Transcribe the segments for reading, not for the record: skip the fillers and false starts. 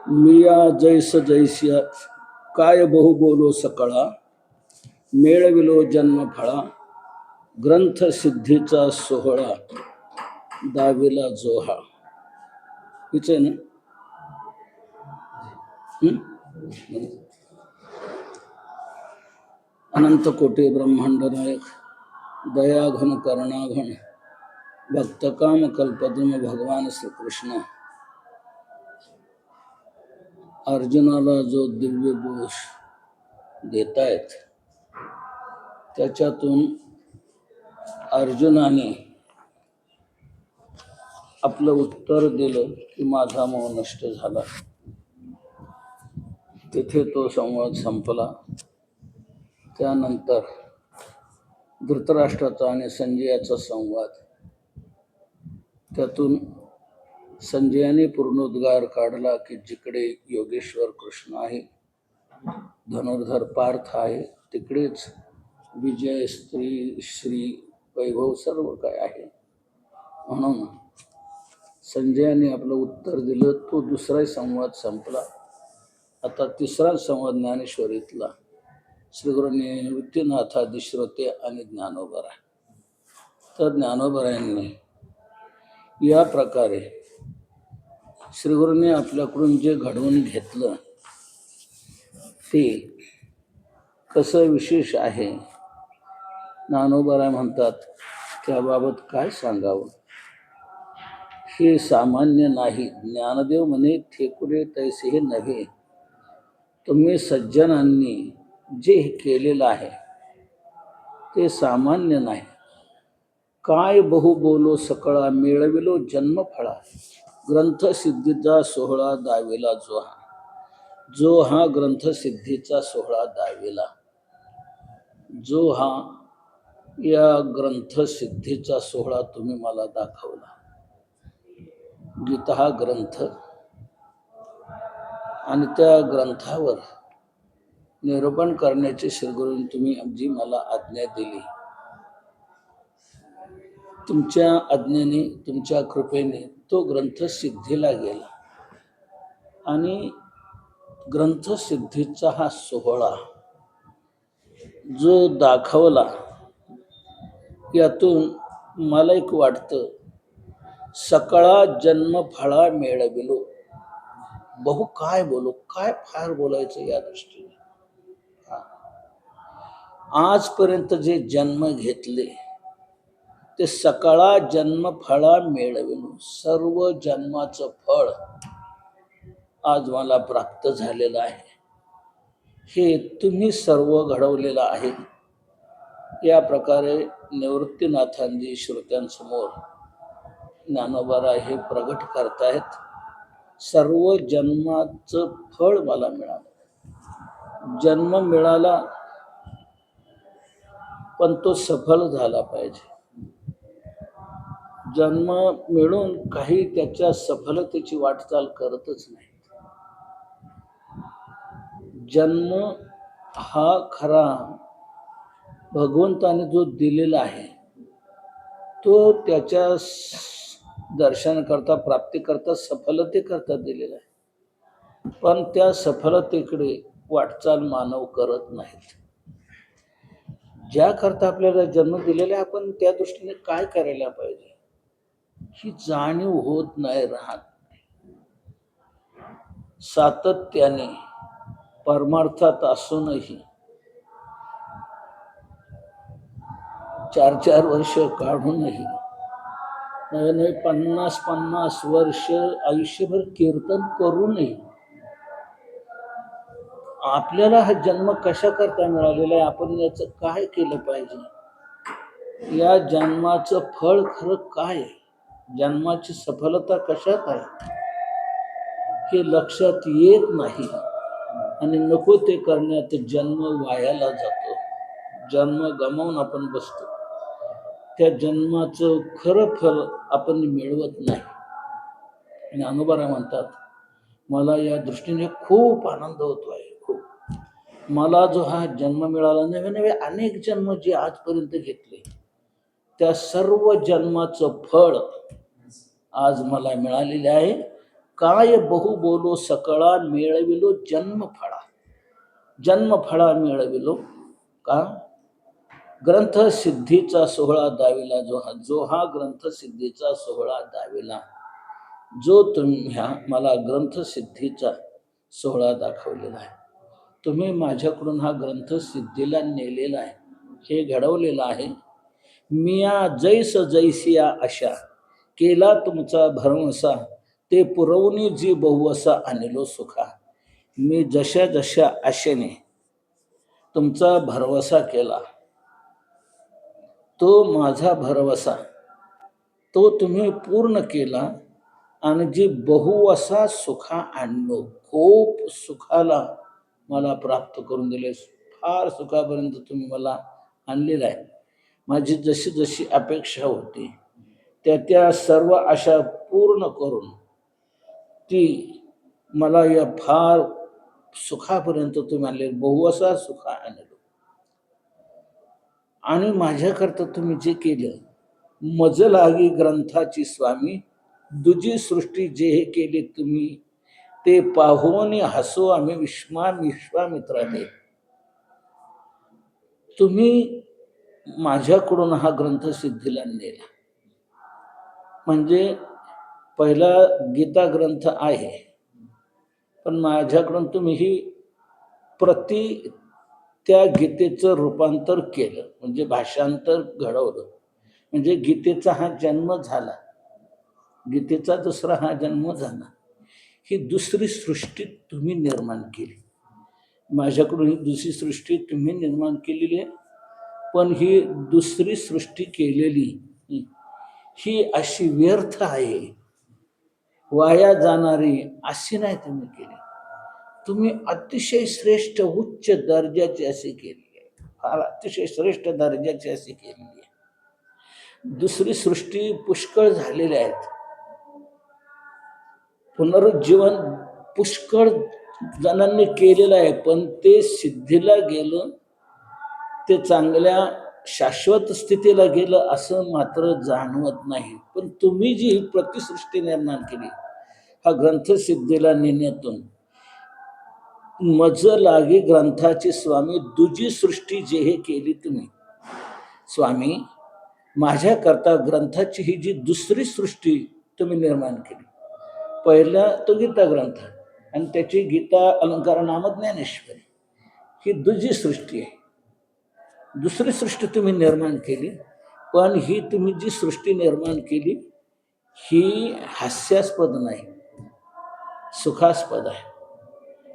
मिया जैस जैसिया काय बहु बोलो सकळा मेळविलो जन्म फळा ग्रंथ सिद्धीचा सोहळा दाविला जोहा. हिच आहे ना. अनंत कोटी ब्रह्मांड नायक दयाघन करुणाघन भक्तकाम कल्पद्रुम भगवान श्री कृष्ण अर्जुनाला जो दिव्य बोध देतायत त्याच्यातून अर्जुनाने आपलं उत्तर दिलं की माझा मोह नष्ट झाला. तिथे तो संवाद संपला. त्यानंतर धृतराष्ट्राचा आणि संजयाचा संवाद, त्यातून संजयाने पूर्णोद्गार काढला की जिकडे योगेश्वर कृष्ण आहे, धनुर्धर पार्थ आहे, तिकडेच विजय, स्त्री, श्री, वैभव सर्व काय आहे. म्हणून संजयाने आपलं उत्तर दिलं. तो दुसरा संवाद संपला. आता तिसरा संवाद ज्ञानेश्वरीतला श्रीगुरु निवृत्तीनाथादी श्रोते आणि ज्ञानोबा. तर ज्ञानोबा यांनी या प्रकारे श्रीगुरूंनी आपल्याकडून जे घडवून घेतलं ते कसं विशेष आहे, ज्ञानोबा म्हणतात त्याबाबत काय सांगावं. हे सामान्य नाही. ज्ञानदेव म्हणे ठेकुरे तैसे हे नव्हे. तुम्ही सज्जनांनी जे केलेलं आहे ते सामान्य नाही. काय बहु बोलो सकळा मेळविलो जन्म फळा ग्रंथ सिद्धीचा सोहळा दाविला जोहा. जो हा ग्रंथ सिद्धीचा सोहळा दाविला, जो हा या ग्रंथ सिद्धीचा सोहळा तुम्ही मला दाखवला. गीता हा ग्रंथ आणि त्या ग्रंथावर निरूपण करण्याची श्रीगुरूंनी तुम्ही जी मला आज्ञा दिली, तुमच्या आज्ञेने, तुमच्या कृपेने तो ग्रंथ सिद्धीला गेला आणि ग्रंथसिद्धीचा हा सोहळा जो दाखवला, यातून मला एक वाटतं सकळा जन्म फळा मेळविलो. बहु काय बोलू, काय फार बोलायचं या दृष्टीने. आजपर्यंत जे जन्म घेतले ते सकळा जन्म फळा मेळविलो. सर्व जन्माचं फळ आज मला प्राप्त झालेलं आहे. हे तुम्ही सर्व घडवलेलं आहे. या प्रकारे निवृत्तीनाथांजी श्रोत्यांसमोर ज्ञानोबा हे प्रगट करतायत. सर्व जन्माचं फळ मला मिळालं. जन्म मिळाला पण तो सफल झाला पाहिजे. जन्म मिळून काही त्याच्या सफलतेची वाटचाल करतच नाही. जन्म हा खरा भगवंताने जो दिलेला आहे तो त्याच्या दर्शन करता, प्राप्ती करता, सफलते करता दिलेला आहे. पण त्या सफलतेकडे वाटचाल मानव करत नाहीत. ज्या करता आपल्याला जन्म दिलेला आहे आपण त्या दृष्टीने काय करायला पाहिजे ही जाणीव होत नाही राहत. सातत्याने परमार्थात असूनही 4-4 वर्ष काढूनही नवे 50-50 वर्ष आयुष्यभर कीर्तन करूनही आपल्याला हा जन्म कशा करता मिळालेला आहे, आपण याचं काय केलं पाहिजे, या जन्माचं फळ खरं काय, जन्माची सफलता कशात आहे हे लक्षात येत नाही. आणि नको ते करण्यात जन्म वायाला जातो. जन्म गमावून आपण बसतो. त्या जन्माचं खरं फल आपण मिळवत नाही. आणि ज्ञानोबा म्हणतात मला या दृष्टीने खूप आनंद होतो आहे. खूप मला जो हा जन्म मिळाला, नवे नवे अनेक जन्म जे आजपर्यंत घेतले त्या सर्व जन्माचं फळ आज मला मिळालेले आहे. काय बहु बोलो सकळा मिळविलो जन्मफळा. जन्मफळा मिळविलो का? ग्रंथ सिद्धीचा सोहळा दाविला जो हा ग्रंथ सिद्धीचा सोहळा दाविला, जो तुम्ही मला ग्रंथ सिद्धीचा सोहळा दाखवलेला आहे. तुम्ही माझ्याकडून हा ग्रंथ सिद्धीला नेलेला आहे, हे घडवलेलं आहे. मिया जैस जैसिया आशा केला तुमचा भरवसा, ते पुरवणी जी बहुवसा आणलो सुखा. मी जशा जशा आशेने तुमचा भरवसा केला, तो माझा भरवसा तो तुम्ही पूर्ण केला आणि जी बहुवसा सुखा आणलो, खूप सुखाला मला प्राप्त करून दिले. फार सुखापर्यंत तुम्ही मला आणलेलं आहे. माझी जशी जशी अपेक्षा होती त्या सर्व आशा पूर्ण करून ती मला या फार सुखापर्यंत तुम्ही आणले, बहुवसा सुखा आणलो. आणि माझ्याकरता तुम्ही जे केलं, मज लागी ग्रंथाची स्वामी, दुजी सृष्टी जे हे केले तुम्ही, ते पाहून हसो आम्ही विश्वामित्राने. तुम्ही माझ्याकडून हा ग्रंथ सिद्धीला नेला. म्हणजे पहिला गीता ग्रंथ आहे, पण माझ्याकडून तुम्ही ही प्रति त्या गीतेचं रूपांतर केलं, म्हणजे भाषांतर घडवलं. म्हणजे गीतेचा हा जन्म झाला, गीतेचा दुसरा हा जन्म झाला. ही दुसरी सृष्टी तुम्ही निर्माण केली. माझ्याकडून ही दुसरी सृष्टी तुम्ही निर्माण केलेली आहे. पण ही दुसरी सृष्टी केलेली ही अशी व्यर्थ आहे, वाया जाणारी अशी नाही तुम्ही केली. तुम्ही अतिशय श्रेष्ठ उच्च दर्जाची अशी केली आहे, फार अतिशय श्रेष्ठ दर्जाची अशी केलेली आहे. दुसरी सृष्टी पुष्कळ झालेल्या आहेत, पुनरुज्जीवन पुष्कळ जणांनी केलेलं आहे, पण ते सिद्धीला गेलं, ते चांगल्या शाश्वत स्थितीला गेलं असं मात्र जाणवत नाही. पण तुम्ही जी प्रतिसृष्टी निर्माण केली हा ग्रंथ सिद्धीला नेण्यातून, मज लागी ग्रंथाची स्वामी, दुजी सृष्टी जे हे केली तुम्ही स्वामी, माझ्याकरता ग्रंथाची ही जी दुसरी सृष्टी तुम्ही निर्माण केली. पहिला तो गीता ग्रंथ आणि त्याची गीता अलंकार नाम ज्ञानेश्वरी, ही दुसरी सृष्टी आहे. दुसरी सृष्टी तुम्ही निर्माण केली, पण ही तुम्ही जी सृष्टी निर्माण केली ही हास्यास्पद नाही, सुखास्पद आहे.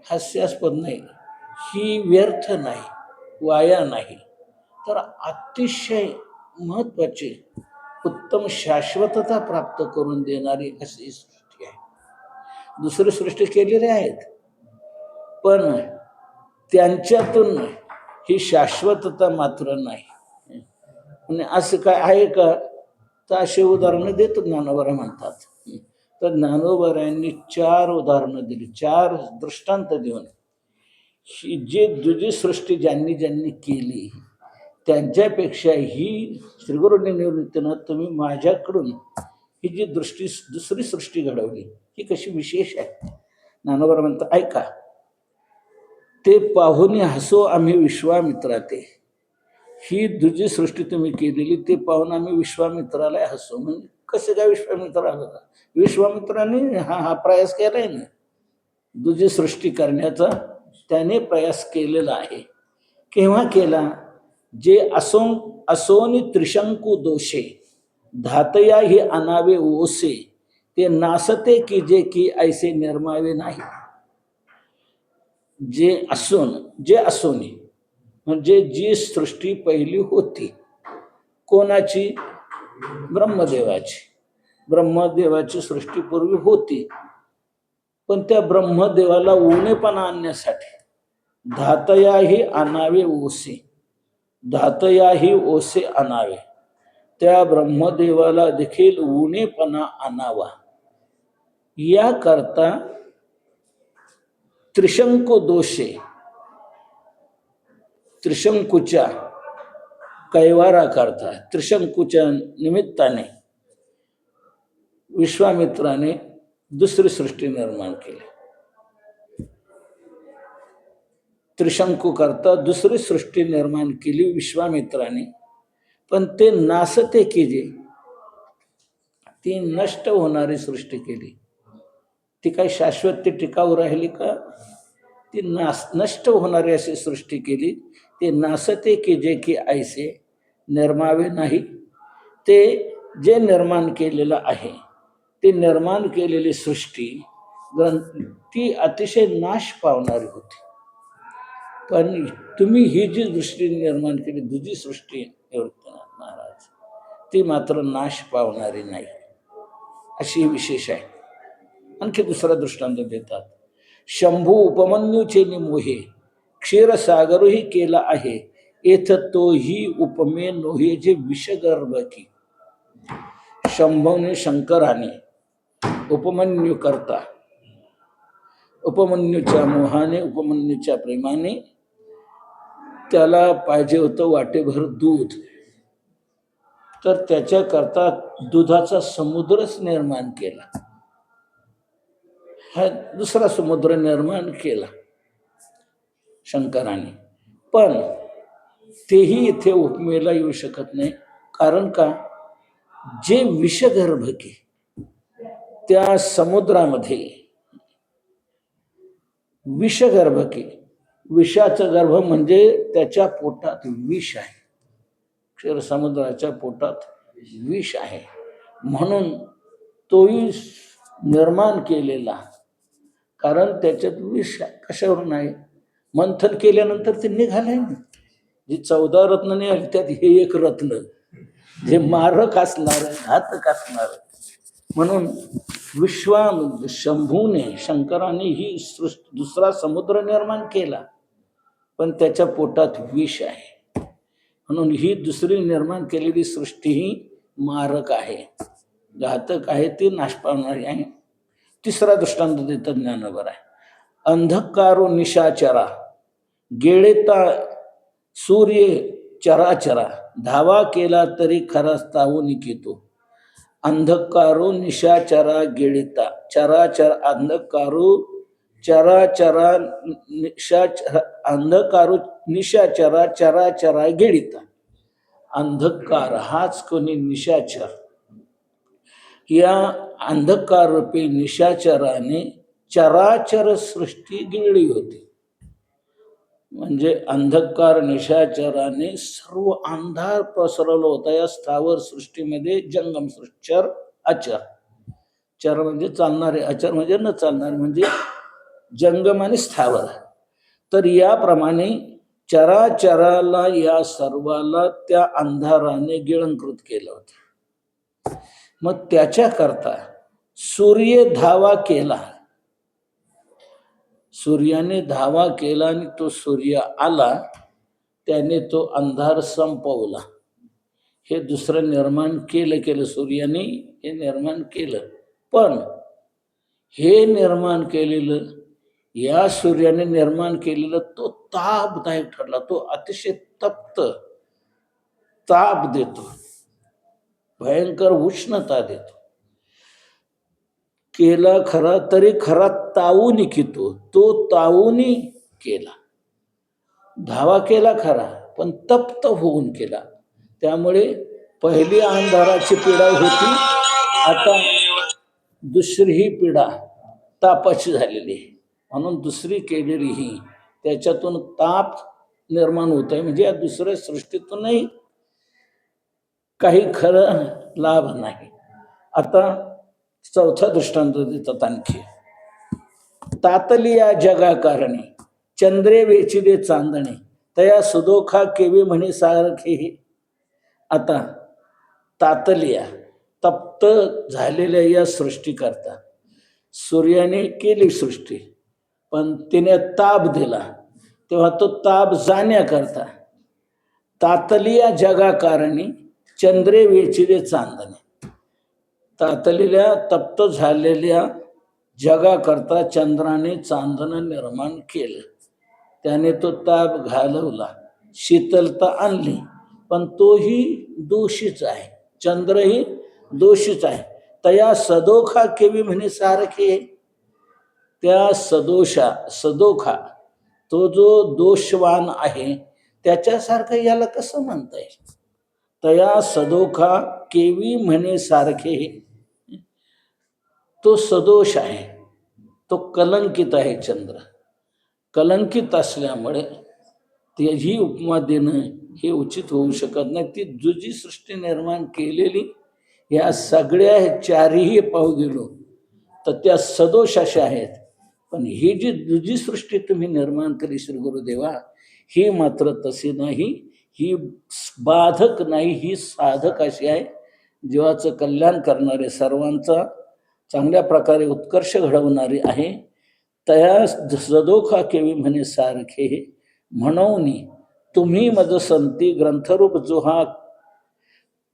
हास्यास्पद नाही, ही व्यर्थ नाही, वाया नाही, तर अतिशय महत्वाची उत्तम शाश्वतता प्राप्त करून देणारी अशी सृष्टी आहे. दुसरी सृष्टी केलेली आहेत, पण त्यांच्यातून ही शाश्वतता मात्र नाही. आणि असं काय आहे का? तर असे उदाहरणं देतो ज्ञानोबा म्हणतात. तर ज्ञानोबारायांनी 4 उदाहरणं दिली, 4 दृष्टांत देऊन ही जी दुजी सृष्टी ज्यांनी ज्यांनी केली त्यांच्यापेक्षा ही श्रीगुरूंनी निवृत्तीनं तुम्ही माझ्याकडून ही जी दुसरी सृष्टी घडवली ही कशी विशेष आहे. ज्ञानोबा म्हणतात, ऐका, ते पाहुणे हसो आम्ही विश्वामित्राते. ही दुजी सृष्टी तुम्ही केलेली ते पाहून आम्ही विश्वामित्राला हसो. म्हणजे कसं काय विश्वामित्राला? विश्वामित्राने हा प्रयास केलाय ना दुजी सृष्टी करण्याचा, त्याने प्रयास केलेला आहे. केव्हा केला? जे असोनी त्रिशंकू दोषे धातया ही अनावे ओसे, ते नासते की जे की ऐसे निर्मावे नाही. जे असोनी म्हणजे जी सृष्टी पहिली होती, कोणाची? ब्रह्मदेवाची. ब्रह्मदेवाची सृष्टी पूर्वी होती, पण त्या ब्रह्मदेवाला उणेपणा आणण्यासाठी धातयाही आणावे ओसे, धातयाही ओसे आणावे, त्या ब्रह्मदेवाला देखील उणेपणा आणावा याकरता त्रिशंकू दोषे, त्रिशंकूच्या कैवारा करता, त्रिशंकूच्या निमित्ताने विश्वामित्राने दुसरी सृष्टी निर्माण केली. त्रिशंकू करता दुसरी सृष्टी निर्माण केली विश्वामित्राने. पण ते नासते केली, ती नष्ट होणारी सृष्टी केली. ती काही शाश्वत ती टिकाऊ राहिली का? ती नष्ट होणारी अशी सृष्टी केली. ते नासते की जे की ऐसे निर्मावे नाही. ते जे निर्माण केलेलं आहे, ती निर्माण केलेली सृष्टी ती अतिशय नाश पावणारी होती. पण तुम्ही ही जी दृष्टी निर्माण केली, दुसरी सृष्टी निवृत्तीनाथ महाराज, ती मात्र नाश पावणारी नाही, अशी विशेष आहे. आणखी दुसरा दृष्टांत देतात. शंभू उपमन्यूचे निमोहे क्षीरसागरही केला आहे, येथ तोही उपमे नोहे जे विषगर्भ की. शंभूने शंकराने उपमन्यू करता, उपमन्यूच्या मोहाने, उपमन्यूच्या प्रेमाने त्याला पाहिजे होतं वाटेभर दूध, तर त्याच्याकरता दुधाचा समुद्रच निर्माण केला. हा दुसरा समुद्र निर्माण केला शंकराने. पण तेही इथे उपमेला येऊ शकत नाही. कारण का? जे विषगर्भ की त्या समुद्रामध्ये विषगर्भ की, विषाचं गर्भ म्हणजे त्याच्या पोटात विष आहे. क्षीरसमुद्राच्या पोटात विष आहे, म्हणून तोही निर्माण केलेला. कारण त्याच्यात विष कशावरून आहे? मंथन केल्यानंतर ते निघाले. जी 14 रत्न निघाली त्यात हे एक रत्न जे मारक असणार, घातक असणार. म्हणून शंभूने, शंकराने ही दुसरा समुद्र निर्माण केला, पण त्याच्या पोटात विष आहे. म्हणून ही दुसरी निर्माण केलेली सृष्टी ही मारक आहे, घातक आहे, ती नाश पावणारी आहे. तिसरा दृष्टांत देतात ज्ञानोबा आहे. अंधकारो निशाचरा गेळेता सूर्य चराचरा, धावा केला तरी खराच तावू निकितो. अंधकारो निशाचरा गेळिता, चराचर अंधकारो चराचरा निशाचरा, अंधकारो निशाचरा चराचरा गेळिता. अंधकार हाच कोणी निशाचर, या अंधकार रूपी निशाचराने चराचर सृष्टी गिळली होती. म्हणजे अंधकार निशाचराने सर्व अंधार पसरवला होता या स्थावर सृष्टीमध्ये. जंगम सृष्टी, चर अचर. चर म्हणजे चालणारे, अचर म्हणजे न चालणारे, म्हणजे जंगम आणि स्थावर. तर याप्रमाणे चराचराला, या सर्वाला त्या अंधाराने गिळंकृत केलं होतं. मग त्याच्याकरता सूर्य धावा केला, सूर्याने धावा केला आणि तो सूर्य आला, त्याने तो अंधार संपवला. हे दुसरं निर्माण केलं सूर्याने, हे निर्माण केलं. पण हे निर्माण केलेलं, या सूर्याने निर्माण केलेलं, तो तापदायक ठरला. तो अतिशय तप्त, ताप देतो, भयंकर उष्णता देतो. केला खरा तरी खरा तावू निकितो, तो तावूनी केला. धावा केला खरा, पण तप्त होऊन केला. त्यामुळे पहिली अंधाराची पीडा होती, आता दुसरी ही पीडा तापाची झालेली आहे. म्हणून दुसरी केलेली ही, त्याच्यातून ताप निर्माण होत आहे. म्हणजे या दुसऱ्या सृष्टीतूनही काही खरं लाभ नाही. आता चौथा दृष्टांत देतात आणखी. तातली या जगा कारणे चंद्रे वेचिले चांदणे, तया सुदोखा केवी म्हणे सारखे हे. आता तातलिया, तप्त झालेल्या या सृष्टी करता सूर्याने केली सृष्टी, पण तिने ताप दिला, तेव्हा तो ताप जाण्याकरता तातलिया जगा कारणे चंद्रे वेचिले चांदणे. तातलेल्या, तप्त झालेल्या जगाकरता चंद्राने चांदणं निर्माण केलं. त्याने तो ताप घालवला, शीतलता आणली, पण तोही दोषीच आहे. चंद्रही दोषीच आहे. तया सदोखा केवी म्हणे सारखे. त्या सदोखा तो जो दोषवान आहे त्याच्यासारखं याला कसं म्हणता येईल? तया सदोखा केवी म्हणे सारखे. तो सदोष आहे, तो कलंकित आहे. चंद्र कलंकित असल्यामुळे त्याची उपमा देणं हे उचित होऊ शकत नाही. ती जी सृष्टी निर्माण केलेली या सगळ्या चारही पाहू गेलो तर त्या सदोष अशा आहेत. पण ही जी दुजी सृष्टी तुम्ही निर्माण केली श्री गुरुदेवा, ही मात्र तशी नाही. ही बाधक नाही, ही साधक अशी आहे. जीवाचं कल्याण करणारे, सर्वांचा चांगल्या प्रकारे उत्कर्ष घडवणारी आहे. तया सदोखा केवी म्हणे सारखे. म्हणून तुम्ही मज संती ग्रंथरूप जो हा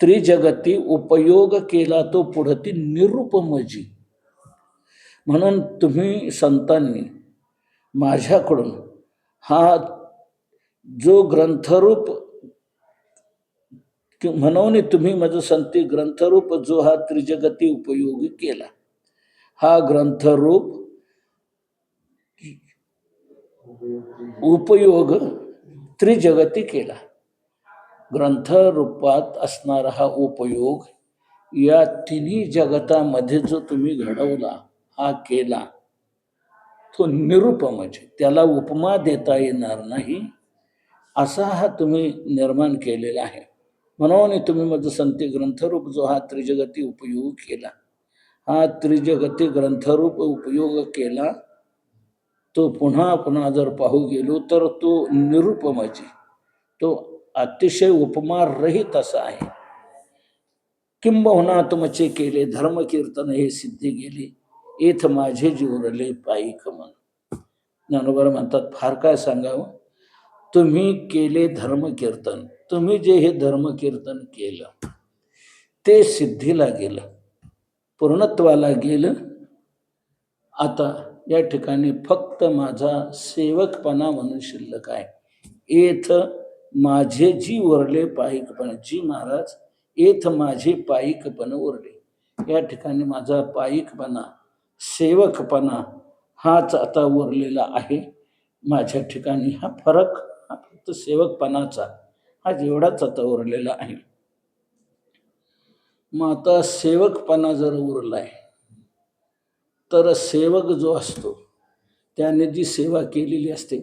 त्रिजगती उपयोग केला तो पुढती निरुपमजी. म्हणून तुम्ही संतांनी माझ्याकडून हा जो ग्रंथरूप, म्हणून तुम्ही मज संती ग्रंथरूप जो हा त्रिजगती उपयोग केला, हा ग्रंथरूप उपयोग त्रिजगती केला. ग्रंथरूपात असणारा हा उपयोग या तिन्ही जगतामध्ये जो तुम्ही घडवला, हा केला, तो निरुपम म्हणजे त्याला उपमा देता येणार नाही असा हा तुम्ही निर्माण केलेला आहे. म्हणून तुम्ही मज संती ग्रंथरूप जो हा त्रिजगती उपयोग केला, हा त्रिजगती ग्रंथरूप उपयोग केला, तो पुन्हा पुन्हा जर पाहू गेलो तर तो निरुपमाची, तो अतिशय उपमा रहित असा आहे. किंबहुना तुमचे केले धर्म कीर्तन हे सिद्धी गेले, एथ माझे जीवरले पायिक मन. ज्ञानोबा म्हणतात फार काय सांगावं, तुम्ही केले धर्म कीर्तन, तुम्ही जे हे धर्म कीर्तन केलं ते सिद्धीला गेलं, पूर्णत्वाला गेलं. आता या ठिकाणी फक्त माझा सेवकपणा म्हणून शिल्लक आहे. एथ माझे जी उरले पायिकपण, जी महाराज एथ माझे पायिकपण उरले. या ठिकाणी माझा पायिकपणा, सेवकपणा हाच आता उरलेला आहे माझ्या ठिकाणी. हा फरक हा फक्त सेवकपणाचा, हा जेवढाच आता उरलेला आहे. मग आता सेवकपणा जर उरलाय तर सेवक जो असतो त्याने जी सेवा केलेली असते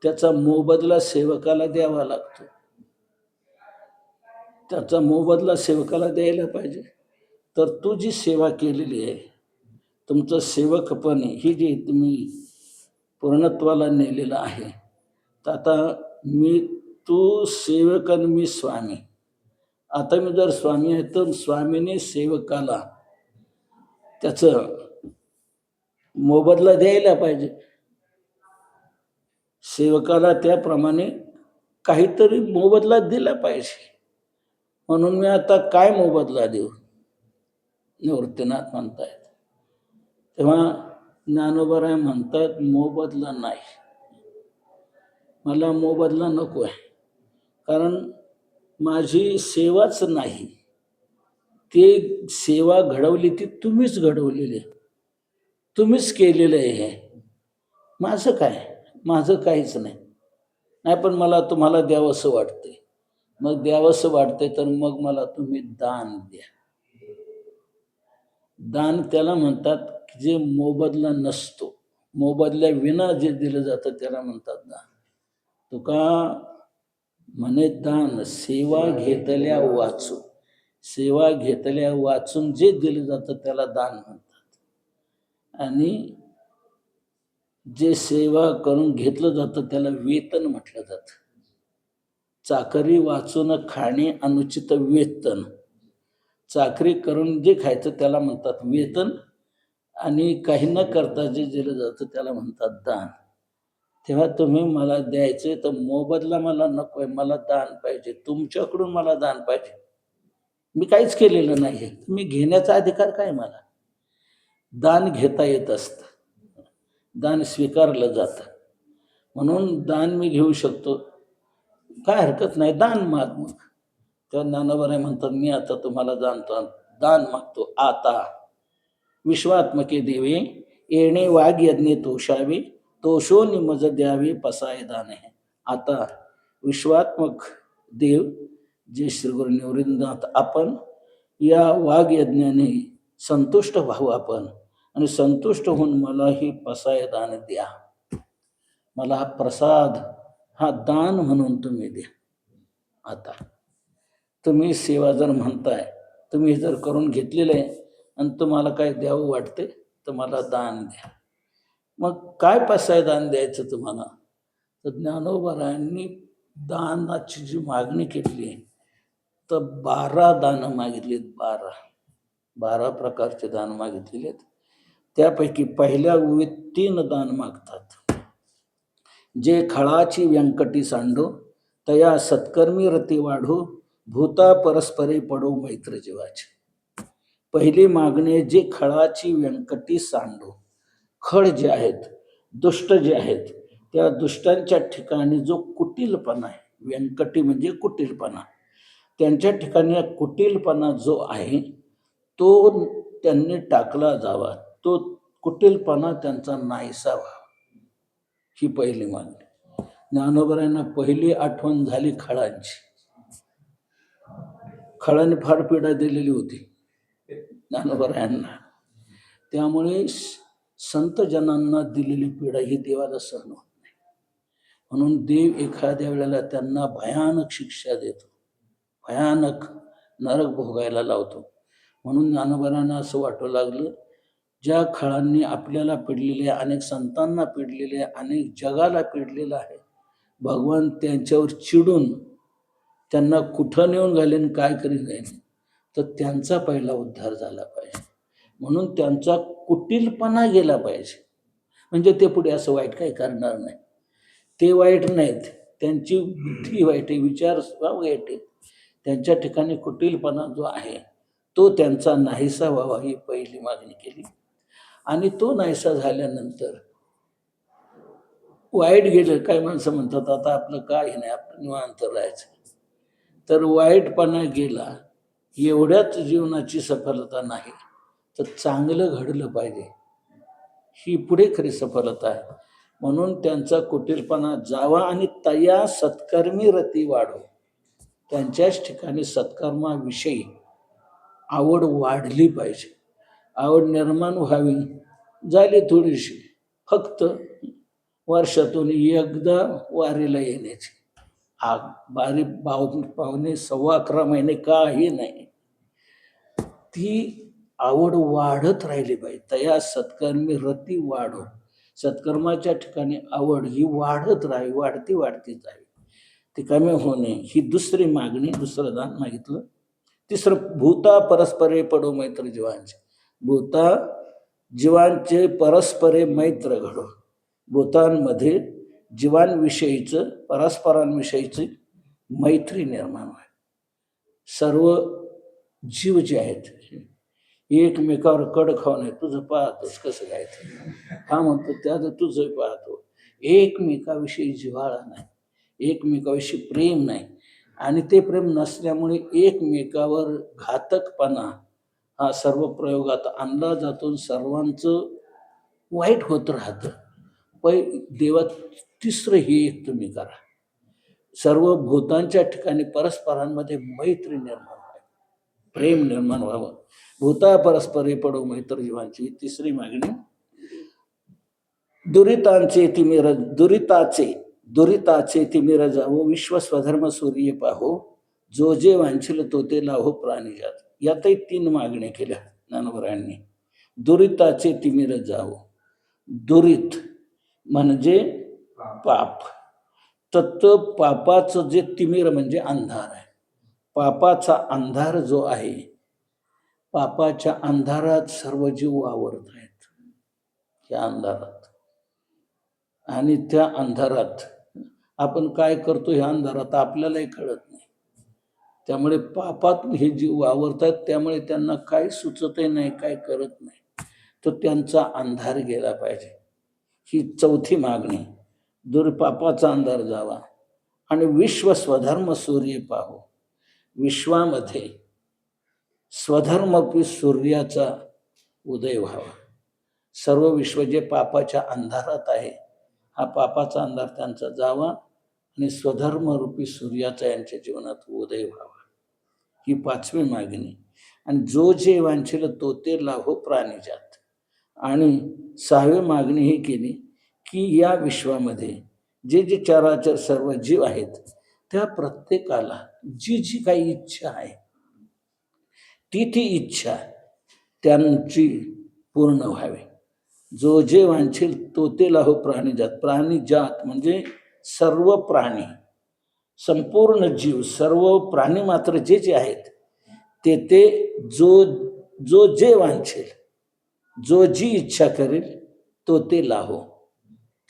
त्याचा मोबदला सेवकाला द्यावा लागतो. त्याचा मोबदला सेवकाला द्यायला पाहिजे. तर तू जी सेवा केलेली आहे, तुमचं सेवकपणे ही जी तुम्ही पूर्णत्वाला नेलेलं आहे, तर आता मी तू सेवक आणि मी स्वामी. आता मी जर स्वामी आहे तर स्वामीने सेवकाला त्याचं मोबदला द्यायला पाहिजे. सेवकाला त्याप्रमाणे काहीतरी मोबदला दिला पाहिजे. म्हणून मी आता काय मोबदला देऊ, निवृत्तीनाथ म्हणतायत. तेव्हा ज्ञानोबराय म्हणतात मोबदला नाही, मला मोबदला नको आहे, कारण माझी सेवाच नाही. ते सेवा घडवली ती तुम्हीच घडवलेली, तुम्हीच केलेलं आहे. माझं काय, माझं काहीच नाही. नाही पण मला तुम्हाला द्यावंसं वाटतंय. मग द्यावंसं वाटतंय तर मग मला तुम्ही दान द्या. दान त्याला म्हणतात जे मोबदला नसतो, मोबदल्या विना जे दिलं जातं त्याला म्हणतात दान. तुका म्हणे दान सेवा घेतल्या वाचून, सेवा घेतल्या वाचून जे दिलं जातं त्याला दान म्हणतात. आणि जे सेवा करून घेतलं जातं त्याला वेतन म्हटलं जातं. चाकरी वाचून खाणे अनुचित वेतन, चाकरी करून जे खायचं त्याला म्हणतात वेतन, आणि काही न करता जे दिलं जातं त्याला म्हणतात दान. तेव्हा तुम्ही मला द्यायचे तर मोबदला मला नको आहे, मला दान पाहिजे. तुमच्याकडून मला दान पाहिजे. मी काहीच केलेलं नाही, तुम्ही घेण्याचा अधिकार काय मला. दान घेता येत असतं, दान स्वीकारलं जातं, म्हणून दान मी घेऊ शकतो, काय हरकत नाही, दान माग. मग तेव्हा ज्ञानोबा म्हणतात मी आता तुम्हाला दान मागतो. आता विश्वात्मके देवे येणे वाघ यज्ञे तोषावे, तोषो निमज द्यावे पसाय दान आहे. आता विश्वात्मक देव जे श्री गुरु निवृंदनाथ आपण या वाघ यज्ञाने संतुष्ट व्हावं आपण, आणि संतुष्ट होऊन मला ही पसाय दान द्या. मला हा प्रसाद, हा दान म्हणून तुम्ही द्या. आता तुम्ही सेवा जर म्हणताय, तुम्ही जर करून घेतलेलं आहे आणि तुम्हाला काय द्यावं वाटते तर मला दान द्या. मग काय पसाय दान द्यायचं तुम्हाला? तर ज्ञानोबारायांनी दानाची जी मागणी केली आहे तर 12 दानं मागितलीत. 12 प्रकारचे दान मागितलेले आहेत. त्यापैकी पहिल्या ओळीत 3 दान मागतात. जे खळाची व्यंकटी सांडो, तया सत्कर्मी रती वाढो, भूता परस्परे पडो मैत्र जीवाची. पहिली मागणी, जे खळाची व्यंकटी सांडो. खळ जे आहेत, दुष्ट जे आहेत, त्या दुष्टांच्या ठिकाणी जो कुटिलपणा आहे, व्यंकटी म्हणजे कुटिलपणा, त्यांच्या ठिकाणी कुटिलपणा जो आहे तो त्यांनी टाकला जावा, तो कुटिलपणा त्यांचा नाहीसा व्हावा. ही पहिली मागणी. ज्ञानोबरायांना पहिली आठवण झाली खळांची. खळांनी फार पीडा दिलेली होती ज्ञानोबरायांना. त्यामुळे संत जनांना दिलेली पीडा ही देवाला सहन होत नाही. म्हणून देव एखाद्या वेळेला त्यांना भयानक शिक्षा देतो, भयानक नरक भोगायला लावतो. म्हणून ज्ञानोबरांना असं वाटू लागलं, ज्या खळांनी आपल्याला पिडलेले, अनेक संतांना पिडलेले, अनेक जगाला पिडलेलं आहे, भगवान त्यांच्यावर चिडून त्यांना कुठं नेऊन घालेन, काय करीन जाईन, तर त्यांचा पहिला उद्धार झाला पाहिजे. म्हणून त्यांचा कुटिलपणा गेला पाहिजे. म्हणजे ते पुढे असं वाईट काही करणार नाही. ते वाईट नाहीत, त्यांची बुद्धी वाईट आहे, विचार वाईट आहे. त्यांच्या ठिकाणी कुटिलपणा जो आहे तो त्यांचा नाहीसा व्हावा, ही पहिली मागणी केली. आणि तो नाहीसा झाल्यानंतर वाईट गेलं. काही माणसं म्हणतात आता आपलं काय नाही, आपलं निवांत राहायचं. तर वाईटपणा गेला, एवढ्याच जीवनाची सफलता नाही, तर चांगलं घडलं पाहिजे, ही पुढे खरी सफलता आहे. म्हणून त्यांचा कुटिलपणा जावा आणि तया सत्कर्मी रती वाढो. त्यांच्याच ठिकाणी सत्कर्माविषयी आवड वाढली पाहिजे. आवड निर्माण व्हावी. झाली थोडीशी, फक्त वर्षातून एकदा वारीला येण्याची. बारी पावणे 11.25 महिने काही नाही, ती आवड वाढत राहिली पाहिजे. तया सत्कर्मी रती वाढो. सत्कर्माच्या ठिकाणी आवड ही वाढत राहावी, वाढती जावी, ती कमी होणे. ही दुसरी मागणी, दुसरं दान मागितलं. तिसरं, भूता परस्परे पडो मैत्र जीवांचे. भूता जीवांचे परस्परे मैत्र घडो. भूतांमध्ये जीवांविषयीचं, परस्परांविषयीची मैत्री निर्माण व्हावी. सर्व जीव जे आहेत एकमेकावर कड खाऊ नये. तुझं पाहतोस कसं काय, हा म्हणतो त्याचं तुझं पाहतो. एकमेकाविषयी जिव्हाळा नाही, एकमेकाविषयी प्रेम नाही, आणि ते प्रेम नसल्यामुळे एकमेकावर घातकपणा हा सर्व प्रयोगात आणला जातो. सर्वांचं वाईट होत राहतं. देवा तिसरं हे एक तुम्ही करा, सर्व भूतांच्या ठिकाणी परस्परांमध्ये मैत्री निर्माण व्हावी, प्रेम निर्माण व्हावं. भूता परस्परे पडो मैत्र जीवांची. तिसरी मागणी, दुरिताचे तिमिर जावो, विश्व स्वधर्म सूर्य पाहो, जो जे वांछिल तो ते लाहो प्राणिजात. यातही 3 मागण्या केल्या ज्ञानोबरायांनी. दुरिताचे तिमिर जावो. दुरित म्हणजे पाप. तत्व पापाचं जे तिमिर म्हणजे अंधार आहे. पापाचा अंधार जो आहे, पापाच्या अंधारात सर्व जीव वावरत आहेत, त्या अंधारात. आणि त्या अंधारात आपण काय करतो, ह्या अंधारात आपल्यालाही कळत नाही. त्यामुळे पापात हे जीव वावरतात, त्यामुळे त्यांना काय सुचतही नाही, काय करत नाही. तो त्यांचा अंधार गेला पाहिजे. ही चौथी मागणी. पापाचा अंधार जावा आणि विश्व स्वधर्म सूर्य पाहो. विश्वामध्ये स्वधर्मपी सूर्याचा उदय व्हावा. सर्व विश्व जे पापाच्या अंधारात आहे, हा पापाचा अंधार त्यांचा जावा आणि स्वधर्मरूपी सूर्याचा यांच्या जीवनात उदय व्हावा. ही 5वी मागणी. आणि जो जे वांछेल तो ते लाभो प्राणिजात. आणि 6वी मागणी ही केली की या विश्वामध्ये जे जे चराचर सर्व जीव आहेत त्या प्रत्येकाला जी जी काही इच्छा आहे ती ती इच्छा त्यांची पूर्ण व्हावी. जो जे वांछेल तो ते लाहो प्राणिजात. प्राणिजात म्हणजे सर्व प्राणी, संपूर्ण जीव, सर्व प्राणी मात्र जे जे आहेत ते जो जो जे वांछेल, जो जी इच्छा करेल तो ते लाहो,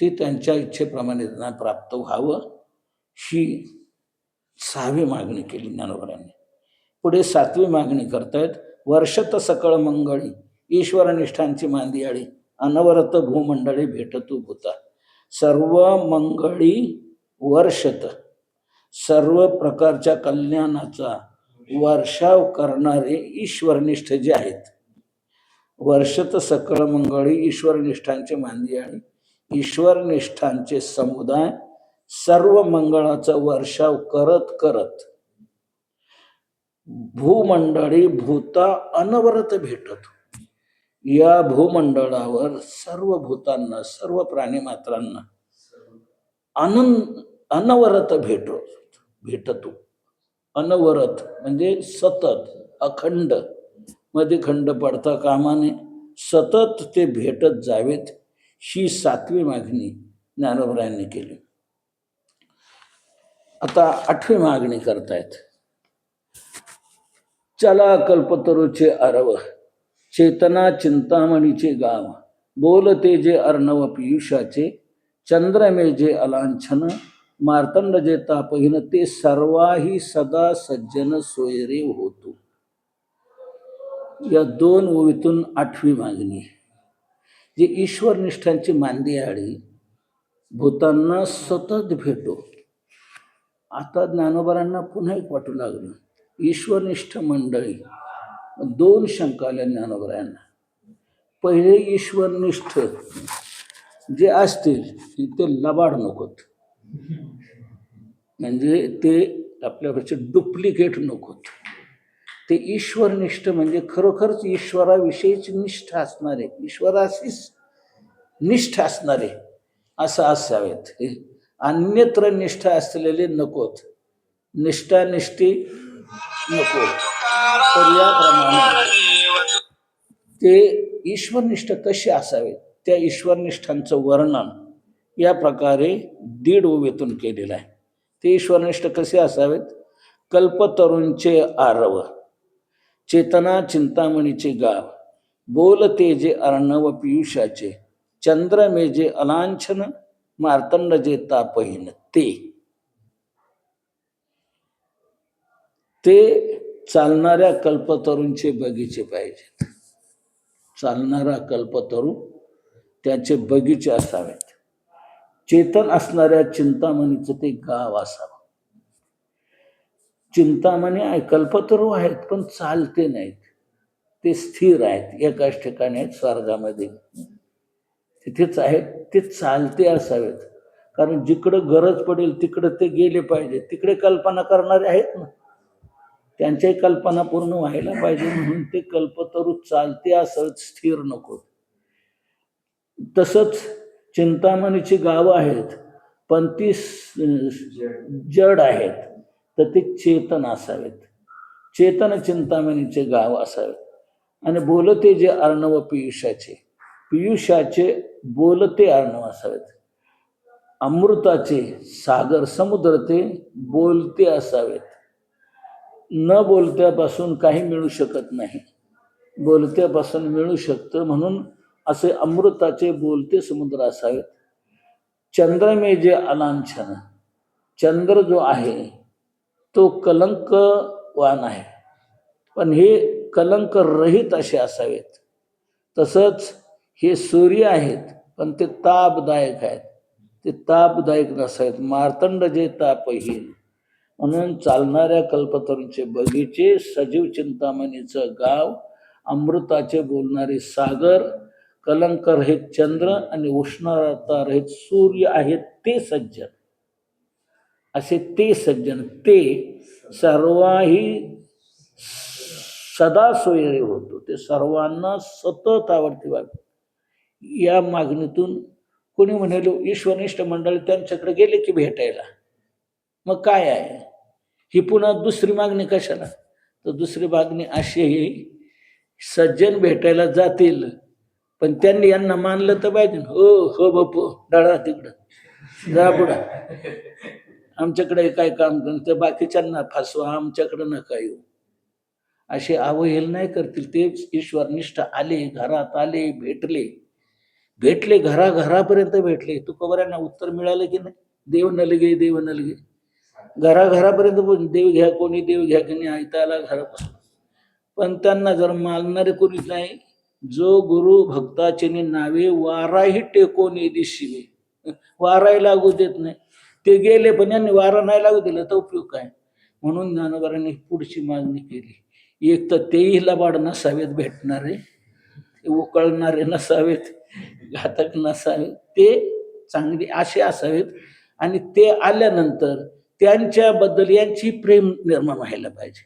ती त्यांच्या इच्छेप्रमाणे त्यांना प्राप्त व्हावं. ही 6वी मागणी केली ज्ञानोबांनी. पुढे 7वी मागणी करतायत. वर्षत सकळ मंगळी ईश्वरनिष्ठांची मांदियाळी अनवरत भूमंडळी भेटतू भूता. सर्व मंगळी वर्षत, सर्व प्रकारच्या कल्याणाचा वर्षाव करणारे ईश्वरनिष्ठ जे आहेत. वर्षत सकळ मंगळी ईश्वरनिष्ठांचे मांदियाळी, ईश्वरनिष्ठांचे समुदाय सर्व मंगळाचा वर्षाव करत करत भूमंडळी भूता अनवरत भेटत. या भूमंडळावर सर्व भूतांना, सर्व प्राणीमात्रांना अनवरत भेटतो. अनवरत म्हणजे सतत, अखंड, मध्ये खंड पडता कामाने सतत ते भेटत जावेत. ही 7वी मागणी ज्ञानोबरायांनी केली. आता 8वी मागणी करतायत. चला कल्पतरूचे अरव, चेतना चिंतामणीचे गाव, बोलते जे अर्णव पियुषाचे, चंद्रमे जे अलांछन, मार्तंड जे तापहीन, ते सर्वाही सदा सज्जन सोयरे होतो. या 2 ओवीतून 8वी मागणी. जे ईश्वरनिष्ठांची मांदियाळी भूतांना सतत भेटो. आता ज्ञानोबांना पुन्हा एक वाटू लागलं, ईश्वरनिष्ठ मंडळी. 2 शंका आल्या ज्ञानोबांना. पहिले ईश्वरनिष्ठ जे असतील ते लबाड नकोत, म्हणजे ते आपल्यापेक्षा डुप्लिकेट नकोत. ते ईश्वरनिष्ठ म्हणजे खरोखरच ईश्वराविषयीच निष्ठ असणारे, ईश्वराशीच निष्ठ असणारे असं असावेत. अन्यत्र निष्ठा असलेले नकोत, निष्ठानिष्ठी नको. तर याप्रमाणे ते ईश्वरनिष्ठ कसे असावेत त्या ईश्वरनिष्ठांचं वर्णन या प्रकारे 1.5 ओवीतून केलेलं आहे. ते ईश्वरनिष्ठ कसे असावेत? कल्पतरूंचे आरव, चेतना चिंतामणीचे गाव, बोलते जे अर्णव पियुषाचे, चंद्रमे जे अलांछन, मार्तंड जे तापहीन, ते चालणाऱ्या कल्पतरूंचे बगीचे पाहिजेत. चालणारा कल्पतरू त्याचे बगीचे असावेत. चेतन असणाऱ्या चिंतामणीचं ते गाव असावं. चिंतामणी आहे, कल्पतरू आहेत पण चालते नाहीत, ते स्थिर आहेत, एकाच ठिकाणी आहेत स्वर्गामध्ये, तिथेच आहेत. ते चालते असावेत, कारण जिकडं गरज पडेल तिकडं ते गेले पाहिजे. तिकडे कल्पना करणारे आहेत ना, त्यांच्याही कल्पना पूर्ण व्हायला पाहिजे, म्हणून ते कल्पतरू चालते असावेत, स्थिर नको. तसंच चिंतामणीची गावं आहेत पण ती जड आहेत, तर ते चेतन असावेत. चेतन चिंतामणीचे गाव असावेत. आणि बोलते जे अर्णव पियुषाचे, पियुषाचे बोलते अर्णव असावेत. अमृताचे सागर समुद्र ते बोलते असावेत. न बोलत्यापासून काही मिळू शकत नाही, बोलत्यापासून मिळू शकतं, म्हणून असे अमृताचे बोलते समुद्र असावेत. चंद्रमे जे अलांछन, चंद्र जो आहे तो कलंकवान आहे, पण हे कलंक रहित असे असावेत. तसंच हे सूर्य आहेत पण ते तापदायक आहेत, ते तापदायक नसावेत. मार्तंड जे तापहीन, म्हणून चालणाऱ्या कल्पतरूंचे बगीचे, सजीव चिंतामणीचं गाव, अमृताचे बोलणारे सागर, कलंक रहित चंद्र आणि उष्णता रहित सूर्य आहेत ते सज्जन. असे ते सज्जन, ते सर्वाही सदा सोयरे होतो, ते सर्वांना सतत आवडते वागते. या मागणीतून कोणी म्हणालो ईश्वरनिष्ठ मंडळी त्यांच्याकडे गेले की भेटायला, मग काय आहे ही पुन्हा दुसरी मागणी कशाला? तर दुसरी मागणी अशी आहे, सज्जन भेटायला जातील पण त्यांनी यांना मानलं तर पाहिजे. हो हो बापू डळा तिकडं जा पुढं, आमच्याकडे काय काम करत, बाकीच्यांना फसवा, आमच्याकडे नका येऊ, असे अवहेल नाही करतील. तेच ईश्वरनिष्ठ आले, घरात आले, भेटले घराघरापर्यंत भेटले. तुकोबारांना उत्तर मिळालं की नाही, देव नलगे देव नलगे, घराघरापर्यंत देव घ्या, कोणी देव घ्या की नाही, ऐकायला घरापासून. पण त्यांना जर मागणारे कोणीच नाही. जो गुरु भक्ताचे नावे वाराही टेकोनी दिशिवे, वाराही लागू देत नाही. ते गेले पण यांनी वारा नाही लागू दिला तर उपयोग काय? म्हणून ज्ञानोबारांनी पुढची मागणी केली. एक तर तेही लबाड नसावेत भेटणारे, उकळणारे नसावेत, घातक नसावेत, ते चांगले असे असावेत. आणि ते आल्यानंतर त्यांच्याबद्दल यांची प्रेम निर्माण व्हायला पाहिजे.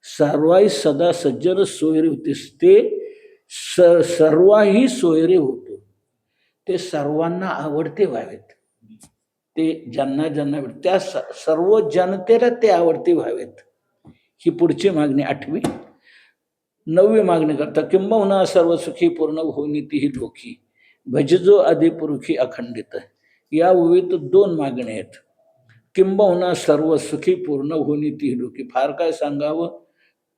सर्वाही सदा सज्जन सोयरे होतेस, ते सर्वाही सोयरे होतो, ते सर्वांना आवडते व्हावेत. ते ज्यांना ज्यांना त्या सर्व जनतेला ते आवडते व्हावेत. ही पुढची मागणी 8वी. 9वी मागणी करता, किंबहुना सर्व सुखी पूर्ण होनी तीही लोकी, भजजो आदिपुरुषी अखंडित. या ओवीत 2 मागण्या आहेत. किंबहुना सर्व सुखी पूर्ण होनी तीही लोकी, फार काय सांगावं,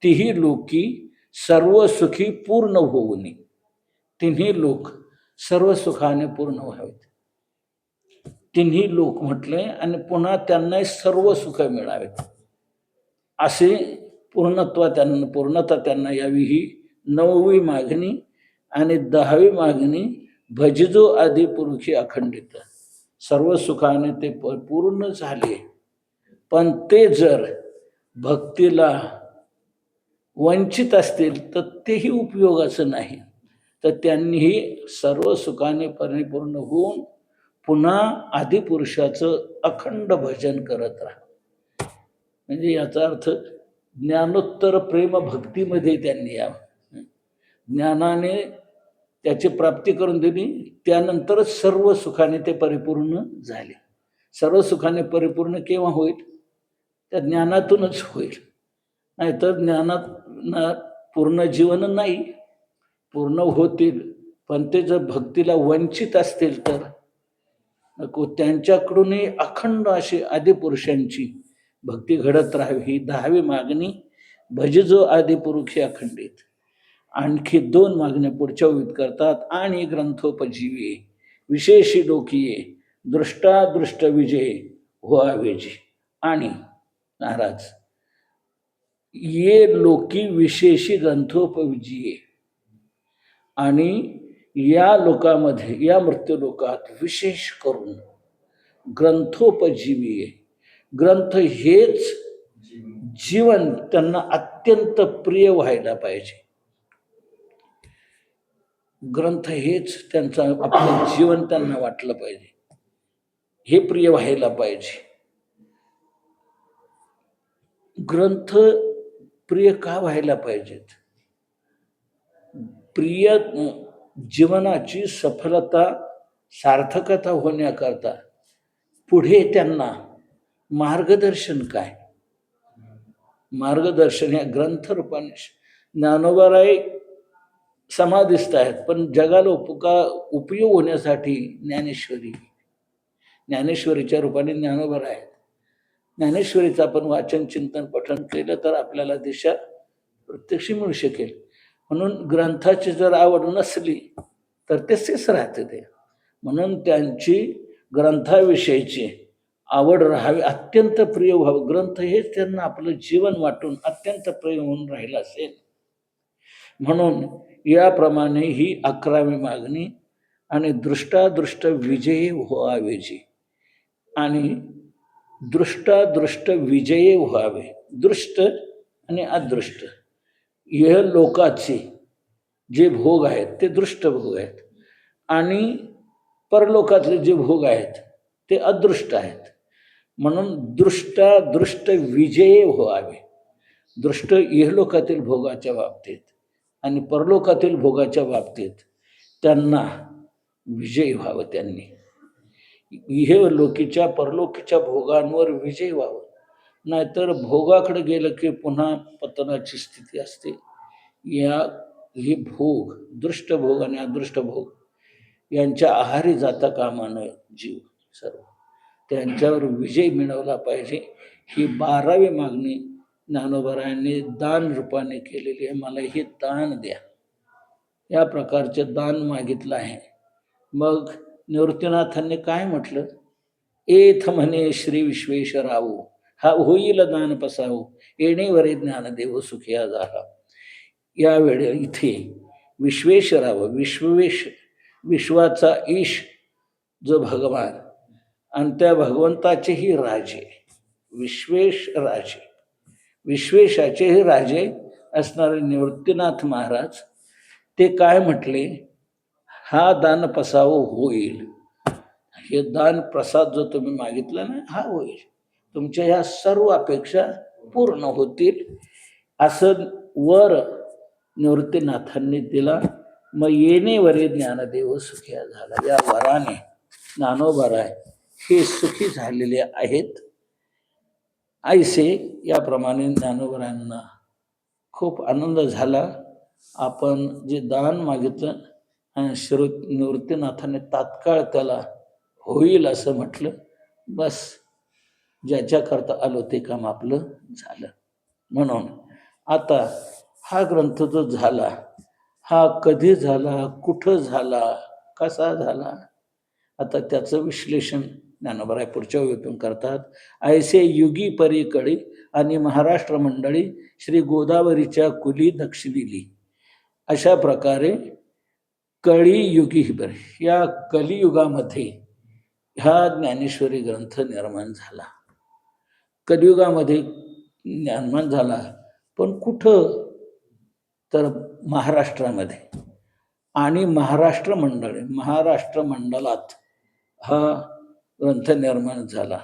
तीही लोकी सर्व सुखी पूर्ण होऊनी, तिन्ही लोक सर्व सुखाने पूर्ण व्हावेत. तिन्ही लोक म्हटले आणि पुन्हा त्यांना सर्व सुख मिळावेत, असे पूर्णता त्यांना यावी. ही 9वी मागणी. आणि 10वी मागणी, भजजो आदि पुरुषी अखंडित. सर्व सुखाने ते पूर्ण झाले, पण ते जर भक्तीला वंचित असतील तर तेही उपयोगाचं नाही. तर त्यांनीही सर्व सुखाने परिपूर्ण होऊन पुन्हा आदिपुरुषाचं अखंड भजन करत राहा. म्हणजे याचा अर्थ ज्ञानोत्तर प्रेम भक्तीमध्ये त्यांनी यावं. ज्ञानाने त्याची प्राप्ती करून दिली, त्यानंतरच सर्व सुखाने ते परिपूर्ण झाले. सर्व सुखाने परिपूर्ण केव्हा होईल? त्या ज्ञानातूनच होईल. नाहीतर ज्ञानात पूर्ण जीवन नाही. पूर्ण होतील पण ते जर भक्तीला वंचित असतील तर नको. त्यांच्याकडूनही अखंड अशी आदिपुरुषांची भक्ती घडत राहावी. ही 10वी मागणी, भजजो आदिपुरुषी अखंडित. आणखी 2 मागण्या पुढच्या ओळीत करतात. आणि ग्रंथोपजीवे विशेषी डोकिये, दृष्टादृष्ट विजय व्हावेजी. आणि महाराज, ये लोकी विशेषी ग्रंथोपजीये, आणि या लोकामध्ये, या मृत्यू लोकात विशेष करून ग्रंथोपजीवी, ग्रंथ हेच जीवन त्यांना अत्यंत प्रिय व्हायला पाहिजे. ग्रंथ हेच त्यांचं आपलं जीवन त्यांना वाटलं पाहिजे, हे प्रिय व्हायला पाहिजे. ग्रंथ प्रिय का व्हायला पाहिजेत? प्रिय जीवनाची सफलता, सार्थकता होण्याकरता पुढे त्यांना मार्गदर्शन काय? मार्गदर्शन या ग्रंथ रूपाने. ज्ञानोबाराय समाधिस्थ आहेत, पण जगाला उपयोग होण्यासाठी ज्ञानेश्वरीच्या रूपाने ज्ञानोबाराय आहेत. ज्ञानेश्वरीचं आपण वाचन, चिंतन, पठण केलं तर आपल्याला दिशा प्रत्यक्ष मिळू शकेल. म्हणून ग्रंथाची जर आवड नसली तर तेच राहते ते. म्हणून त्यांची ग्रंथाविषयीची आवड राहावी, अत्यंत प्रिय व्हावं. ग्रंथ हेच त्यांना आपलं जीवन वाटून अत्यंत प्रिय होऊन राहिलं असेल. म्हणून याप्रमाणे ही 11वी मागणी. आणि दृष्टादृष्ट विजयी व्हावेजी. आणि दृष्टादृष्ट विजयी व्हावे. दृष्ट आणि अदृष्ट यह लोकाचे जे भोग आहेत ते दृष्ट भोग आहेत आणि परलोकातले जे भोग आहेत ते अदृष्ट आहेत. म्हणून दृष्टादृष्ट विजयी व्हावे. दृष्ट इहलोकातील भोगाच्या बाबतीत आणि परलोकातील भोगाच्या बाबतीत त्यांना विजयी व्हावं. त्यांनी इहलोकीच्या परलोकीच्या भोगांवर विजयी व्हावं. नाहीतर भोगाकडे गेलं की पुन्हा पतनाची स्थिती असते. हे भोग दृष्ट भोग आणि अदृष्ट भोग यांच्या आहारी जाता कामा नये जीव सर्व. त्यांच्यावर विजय मिळवला पाहिजे. ही 12वी मागणी ज्ञानोबरायांनी दान रूपाने केलेली आहे. मला हे दान द्या, या प्रकारचे दान मागितलं आहे. मग निवृत्तीनाथांनी काय म्हटलं? एथ म्हणे श्री विश्वेश्वरावो, हा होईल दान पसावो, येणेवरे ज्ञानदेव सुखिया झाला. यावेळी इथे विश्वेश्वरावं, विश्वाचा ईश जो भगवान आणि त्या भगवंताचेही राजे, विश्वेशाचेही राजे असणारे निवृत्तीनाथ महाराज ते काय म्हटले? हा दान पसावो होईल. हे दान प्रसाद जो तुम्ही मागितला ना, हा होईल. तुमच्या ह्या सर्व अपेक्षा पूर्ण होतील असं वर निवृत्तीनाथांनी दिला. मग येणेवरे ज्ञानदेव सुखिया झाला. या वराने ज्ञानोबराय हे सुखी झालेले आहेत. ऐसे याप्रमाणे ज्ञानोबरायांना खूप आनंद झाला. आपण जे दान मागितलं आणि निवृत्तीनाथांनी तात्काळ त्याला होईल असं म्हटलं. बस ज्याच्याकरता आलो ते काम आपलं झालं. म्हणून आता हा ग्रंथ जो झाला, हा कधी झाला, कुठं झाला, कसा झाला, आता त्याचं विश्लेषण ज्ञानोबराय पुढच्या वेळेतून करतात. ऐसे युगी परीकडे आणि महाराष्ट्र मंडळी श्री गोदावरीच्या कुली दक्षिणेली. अशा प्रकारे कळीयुगी बरे या कलियुगामध्ये हा ज्ञानेश्वरी ग्रंथ निर्माण झाला. कलियुगामध्ये निर्माण झाला, पण कुठं? तर महाराष्ट्रामध्ये. आणि महाराष्ट्र मंडलात हा ग्रंथ निर्माण झाला.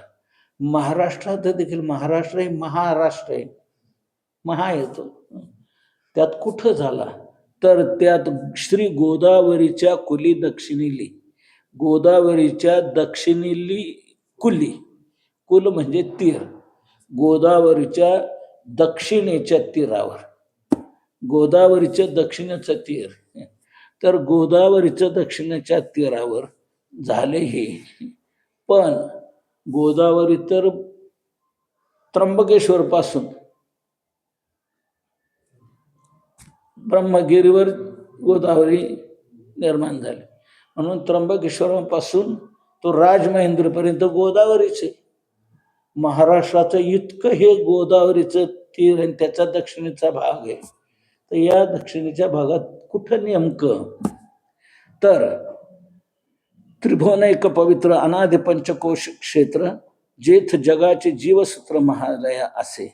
महाराष्ट्रात देखील महाराष्ट्र हे महाराष्ट्र आहे, महा येतो. त्यात कुठं झाला? तर त्यात श्री गोदावरीच्या कुली दक्षिणेली. गोदावरीच्या दक्षिणेली कुली, कुल म्हणजे तीर, गोदावरीच्या दक्षिणेच्या तीरावर, गोदावरीच्या दक्षिणेचा तीर. तर गोदावरीच्या दक्षिणेच्या तीरावर झाले हे. पण गोदावरी तर त्र्यंबकेश्वर पासून ब्रह्मगिरीवर गोदावरी निर्माण झाली. म्हणून त्र्यंबकेश्वरापासून तो राजमहेंद्रपर्यंत गोदावरीचे. महाराष्ट्राचं इतकं हे गोदावरीचं तीर आणि त्याचा दक्षिणेचा भाग आहे. तर या दक्षिणेच्या भागात कुठं नेमकं? तर त्रिभुवन एक पवित्र अनादि पंचकोश क्षेत्र, जेथ जगाचे जीवसूत्र महालया असे.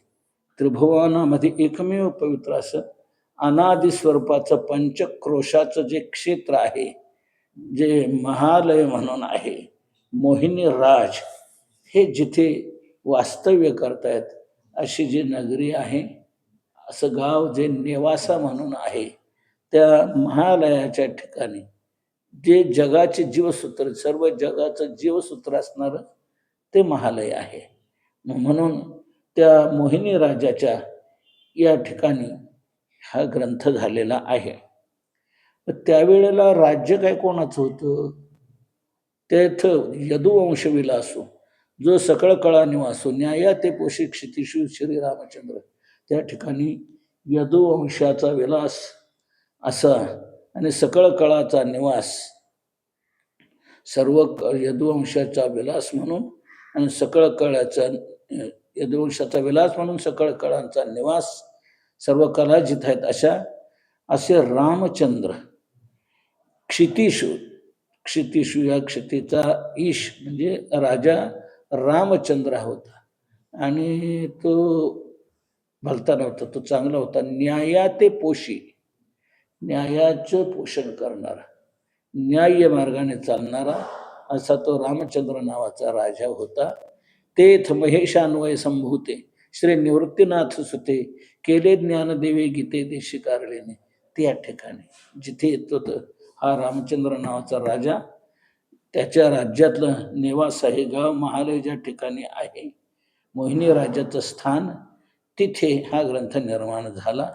त्रिभुवनामध्ये एकमेव पवित्र असं अनादि स्वरूपाचं पंचक्रोशाचं जे क्षेत्र आहे, जे महालय म्हणून आहे, मोहिनी राज हे जिथे वास्तव्य करतायत अशी जी नगरी आहे, असं गाव जे नेवासा म्हणून आहे, त्या महालयाच्या ठिकाणी जे जगाचे जीवसूत्र, सर्व जगाचं जीवसूत्र असणारं ते महालय आहे. म्हणून त्या मोहिनी राजाच्या या ठिकाणी हा ग्रंथ झालेला आहे. त्यावेळेला राज्य काय कोणाचं होतं? तेथ यदुवंश विलासो, जो सकळ कळा निवासो, न्याया ते पोषी क्षितिषु श्रीरामचंद्र. त्या ठिकाणी यदुवंशाचा विलास असा आणि सकळ कळाचा निवास, सर्व यदुवंशाचा विलास म्हणून आणि सकळ कळाचा, यदुवंशाचा विलास म्हणून सकळ कळांचा निवास, सर्व कला जिथ आहेत असे रामचंद्र क्षितिषु या क्षितीचा ईश म्हणजे राजा रामचंद्र होता आणि तो भलता नव्हता, तो चांगला होता. न्यायाते पोषी, न्यायाचं पोषण करणारा, न्याय्य मार्गाने चालणारा असा तो रामचंद्र नावाचा राजा होता. तेथ महेशान्वय संभूते श्री निवृत्तीनाथ सुते केले ज्ञानदेवे गीते देशी कारलेने. त्या ठिकाणी जिथे येतो हा रामचंद्र नावाचा राजा, त्याच्या राज्यातलं नेवासा हे गाव महालय ज्या ठिकाणी आहे, मोहिनी राजाचं स्थान, तिथे हा ग्रंथ निर्माण झाला.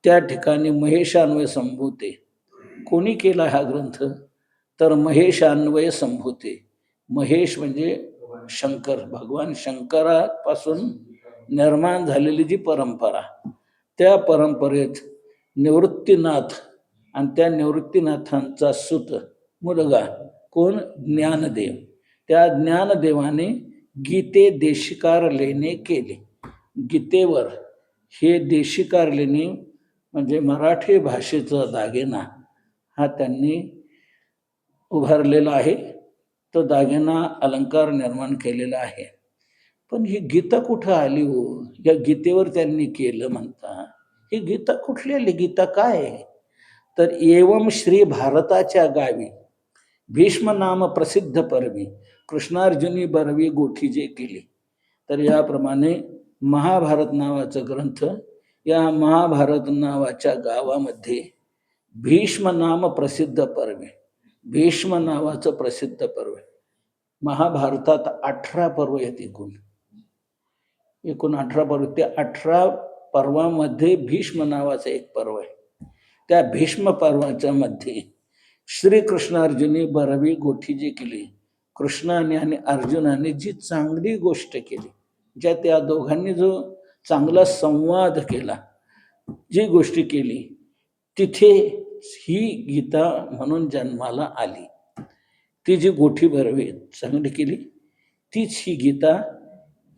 त्या ठिकाणी महेशान्वय संभूते. कोणी केला हा ग्रंथ? तर महेशान्वय संभूते. महेश म्हणजे शंकर, भगवान शंकरापासून निर्माण झालेली जी परंपरा, त्या परंपरेत निवृत्तीनाथ आणि त्या निवृत्तीनाथांचा सुत मुलगा कोण? ज्ञानदेव. त्या ज्ञानदेवाने गीते देशिकार लेणे केले. गीतेवर हे देशिकार लेणे म्हणजे मराठी भाषेचा दागिना हा त्यांनी उभारलेला आहे. तो दागिना अलंकार निर्माण केलेला आहे. पण ही गीता कुठं आली हो? या गीतेवर त्यांनी केलं म्हणता. ही गीता कुठली आली? गीता काय आहे? तर एवम श्री भारताच्या गावी भीष्म नाम प्रसिद्ध परवी कृष्णार्जुनी बरवी गोठी जे केली. तर याप्रमाणे महाभारत नावाचा ग्रंथ, या महाभारत नावाच्या गावामध्ये भीष्म नाम प्रसिद्ध पर्व, भीष्म नावाचं प्रसिद्ध पर्व. महाभारतात 18 पर्व आहेत एकूण 18 पर्व. त्या 18 पर्वामध्ये भीष्म नावाचं एक पर्व आहे. त्या भीष्म पर्वाच्या मध्ये श्रीकृष्णार्जुनी बरवी गोठी जी केली, कृष्णाने आणि अर्जुनाने जी चांगली गोष्ट केली, ज्या त्या दोघांनी जो चांगला संवाद केला, जी गोष्टी केली, तिथे ही गीता म्हणून जन्माला आली. ती जी गोठी बरवी चांगली केली तीच ही गीता.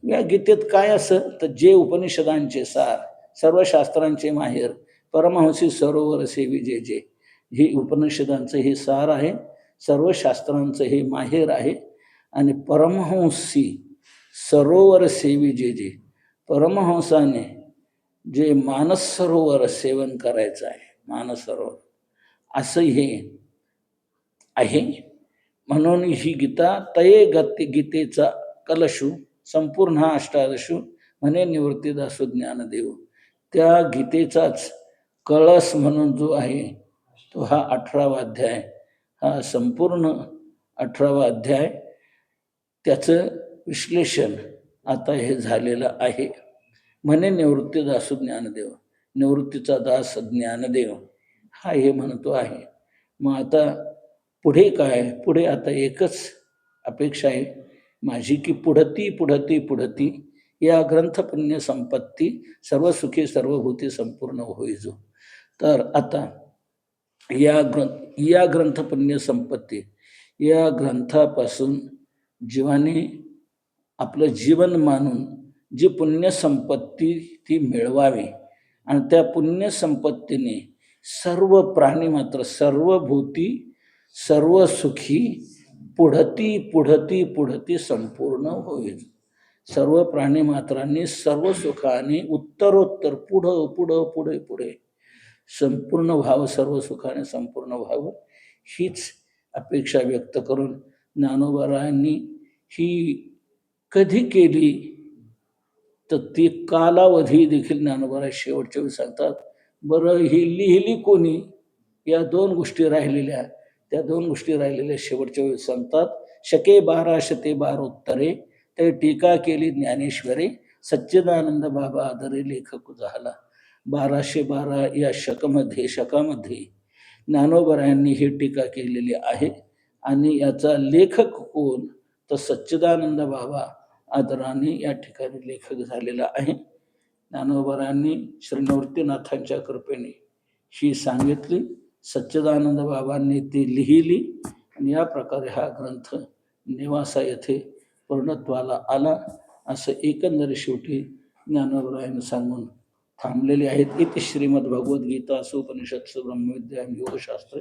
या गीतेत काय असं तर जे उपनिषदांचे सार, सर्व शास्त्रांचे माहेर, परमहंसी सरोवर सेवी जे जे, हे उपनिषदांचं हे सार आहे, सर्व शास्त्रांचं हे माहेर आहे. आणि परमहंसी सरोवर सेवी जे जे, परमहंसाने जे मानस सरोवर सेवन करायचं आहे, मानस सरोवर असं हे आहे. म्हणून ही गीता तये गीतेचा कलशू संपूर्ण अष्टादशू म्हणे निवृत्तीदासो ज्ञानदेव. त्या गीतेचाच कळस म्हणून जो आहे तो हा 18वा अध्याय, हा संपूर्ण 18वा अध्याय, त्याचं विश्लेषण आता हे झालेलं आहे. म्हणे निवृत्तीदासो ज्ञानदेव, निवृत्तीचा दास ज्ञानदेव हा हे म्हणतो आहे. मग आता पुढे काय? पुढे आता एकच अपेक्षा आहे माझी की पुढती पुढती पुढती या ग्रंथ पुण्य संपत्ती सर्व सुखी सर्वभूती संपूर्ण होईजो. तर आता या ग्रंथ पुण्य संपत्ती या ग्रंथापासून जीवाने आपलं जीवन मानून जी पुण्य संपत्ती ती मिळवावी आणि त्या पुण्य संपत्तीने सर्व प्राणी मात्र सर्व भूती सर्व सुखी पुढती पुढती पुढती संपूर्ण होईल. सर्व प्राणी मात्रांनी सर्व सुखाने उत्तरोत्तर पुढं पुढं पुढे पुढे संपूर्ण व्हावं, सर्व सुखाने संपूर्ण व्हावं, हीच अपेक्षा व्यक्त करून ज्ञानोबारायांनी ही कधी केली तर ती कालावधी देखील ज्ञानोबाराय शेवटच्या वेळी सांगतात. बरं ही लिहिली कोणी? या 2 गोष्टी राहिलेल्या, त्या 2 गोष्टी राहिलेल्या शेवटच्या वेळी सांगतात. शके 1212 उत्तरे ते टीका केली ज्ञानेश्वरे सच्चिदानंद बाबा आदरे लेखक झाला. 1212 या शकामध्ये ज्ञानोबारायांनी ही टीका केलेली आहे. आणि याचा लेखक कोण तर सच्चिदानंद बाबा आदराने या ठिकाणी लेखक झालेला आहे. ज्ञानोबारायांनी श्री निवृत्तीनाथांच्या कृपेने ही सांगितली, सच्चिदानंद बाबांनी ती लिहिली आणि या प्रकारे हा ग्रंथ नेवासा येथे पूर्णत्वाला आला. असं एकंदर शेवटी ज्ञानोबारायांनी सांगून थांबलेले आहेत. इति श्रीमद्भगवद्गीता उपनिषत्सु ब्रह्मविद्या योगशास्त्रे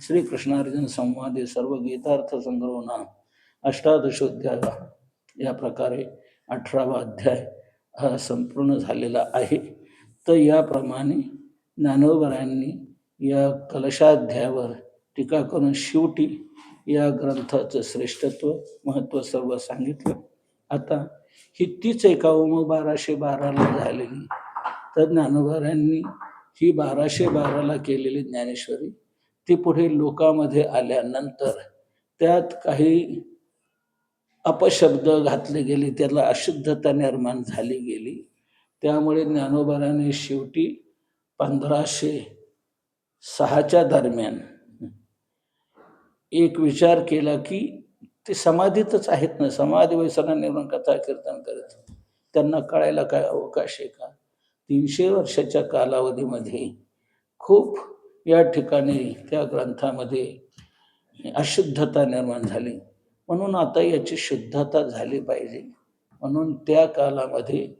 श्रीकृष्णार्जुन संवादे सर्व गीतार्थ संग्रहो नाम 18 अध्याय या प्रकारे 18वा अध्याय हा संपूर्ण झालेला आहे. तर याप्रमाणे ज्ञानोबरायांनी या कलशाध्यायावर टीका करून शेवटी या ग्रंथाचं श्रेष्ठत्व महत्त्व सर्व सांगितलं. आता ही तीच एकावम 1212ला झालेली, तर ज्ञानोबरायांनी ही 1212ला केलेली ज्ञानेश्वरी ती पुढे लोकांमध्ये आल्यानंतर त्यात काही अपशब्द घातले गेले, त्याला अशुद्धता निर्माण झाली गेली. त्यामुळे ज्ञानोबराने शेवटी 1506च्या दरम्यान एक विचार केला की ते समाधीतच आहेत ना, समाधी वैसना निर्माण कथा कीर्तन करत, त्यांना कळायला काय अवकाश आहे का? 300 वर्षाच्या कालावधीमध्ये खूप या ठिकाणी त्या ग्रंथामध्ये अशुद्धता निर्माण झाली. म्हणून आता याची शुद्धता झाली पाहिजे. म्हणून त्या कालामध्ये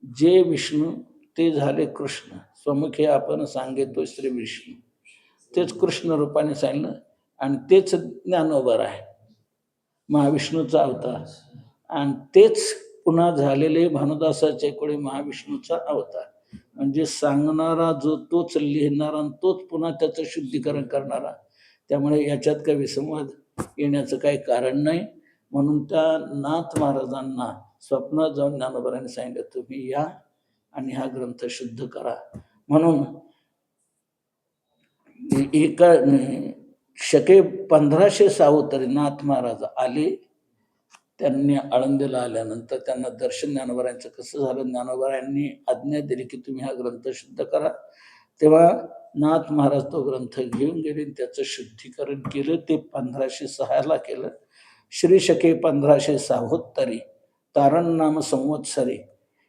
जे विष्णू ते झाले कृष्ण. स्वमुखे आपण सांगितो श्री विष्णू, तेच कृष्ण रूपाने सांगितलं आणि तेच ज्ञानोबर आहे, महाविष्णूचा अवतार. आणि तेच पुन्हा झालेले भानुदासाचे कोळी महाविष्णूचा अवतार. म्हणजे सांगणारा जो तोच, लिहिणारा आणि तोच पुन्हा त्याचं शुद्धीकरण करणारा. त्यामुळे याच्यात काही विसंवाद येण्याचं काही कारण नाही. म्हणून त्या नाथ महाराजांना स्वप्नात जाऊन ज्ञानोबरांनी सांगितलं, तुम्ही या आणि हा ग्रंथ शुद्ध करा. म्हणून एका शके 1506 नाथ महाराज आले. त्यांनी आळंदीला आल्यानंतर त्यांना दर्शन ज्ञानोबरांचं कसं झालं, ज्ञानोबरांनी आज्ञा दिली की तुम्ही हा ग्रंथ शुद्ध करा. तेव्हा नाथ महाराज तो ग्रंथ घेऊन गेले, त्याचं शुद्धीकरण केलं. ते 1506ला केलं. श्री शके 1506 तारण नाम संवत्सरे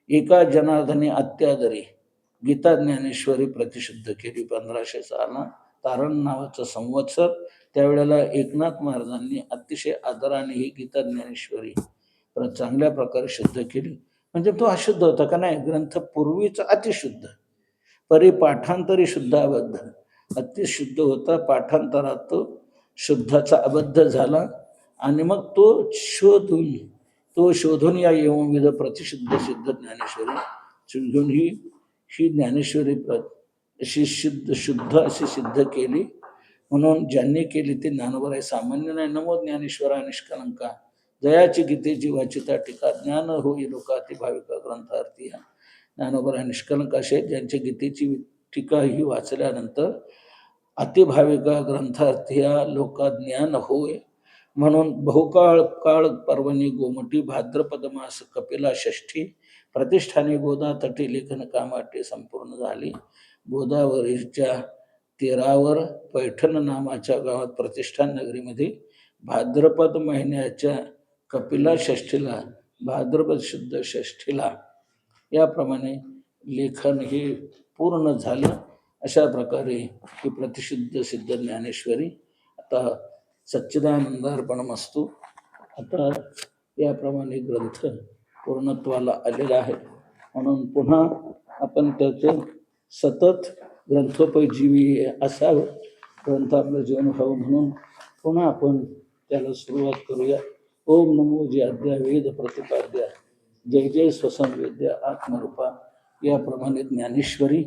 एका जनार्दनी अत्यादरी गीता ज्ञानेश्वरी प्रतिशुद्ध केली. 1506ला तारण नावाचं संवत्सर, त्यावेळेला एकनाथ महाराजांनी अतिशय आदराने ही गीता ज्ञानेश्वरी चांगल्या प्रकारे शुद्ध केली. म्हणजे तो अशुद्ध होता का नाही, ग्रंथ पूर्वीचा अतिशुद्ध, परिपाठांतरी शुद्ध अबद्ध, अतिशुद्ध होता. पाठांतरात तो शुद्धाचा अबद्ध झाला आणि मग तो शोधून या एवंविध प्रतिशुद्ध सिद्ध ज्ञानेश्वरी शोधून ही ज्ञानेश्वरी अशी शुद्ध अशी सिद्ध केली. म्हणून ज्यांनी केली ते ज्ञानोबर आहे, सामान्य नाही. नमो ज्ञानेश्वरा निष्कलंका जयाची गीते जीवाची त्या टीका ज्ञान होई लोकाती भाविका ग्रंथार्थी. ज्ञानोबर आहे निष्कलंक असे ज्यांची गीतेची टीका ही वाचल्यानंतर अतिभाविका ग्रंथार्थीया लोका ज्ञान होय. म्हणून बहुकाळ काळ पर्वणी गोमटी भाद्रपद मास कपिला षष्ठी प्रतिष्ठानी गोदा तटी लेखन कामाटे संपूर्ण झाली. गोदावरीच्या तीरावर पैठण नामाच्या गावात प्रतिष्ठान नगरीमध्ये भाद्रपद महिन्याच्या कपिला षष्ठीला, भाद्रपद शुद्ध षष्ठीला याप्रमाणे लेखन हे पूर्ण झालं. अशा प्रकारे ही प्रतिशुद्ध सिद्ध ज्ञानेश्वरी आता सच्चिदानंदार्पणमस्तु. आता याप्रमाणे ग्रंथ पूर्णत्वाला आलेला आहे. म्हणून पुन्हा आपण त्याचं सतत ग्रंथोपजीवी असावं, ग्रंथ आपलं जीवन व्हावं म्हणून पुन्हा आपण त्याला सुरुवात करूया. ओम नमो जी अद्या वेद प्रतिपाद्या जय जय स्वसंवेद्या आत्मरूपा. याप्रमाणे ज्ञानेश्वरी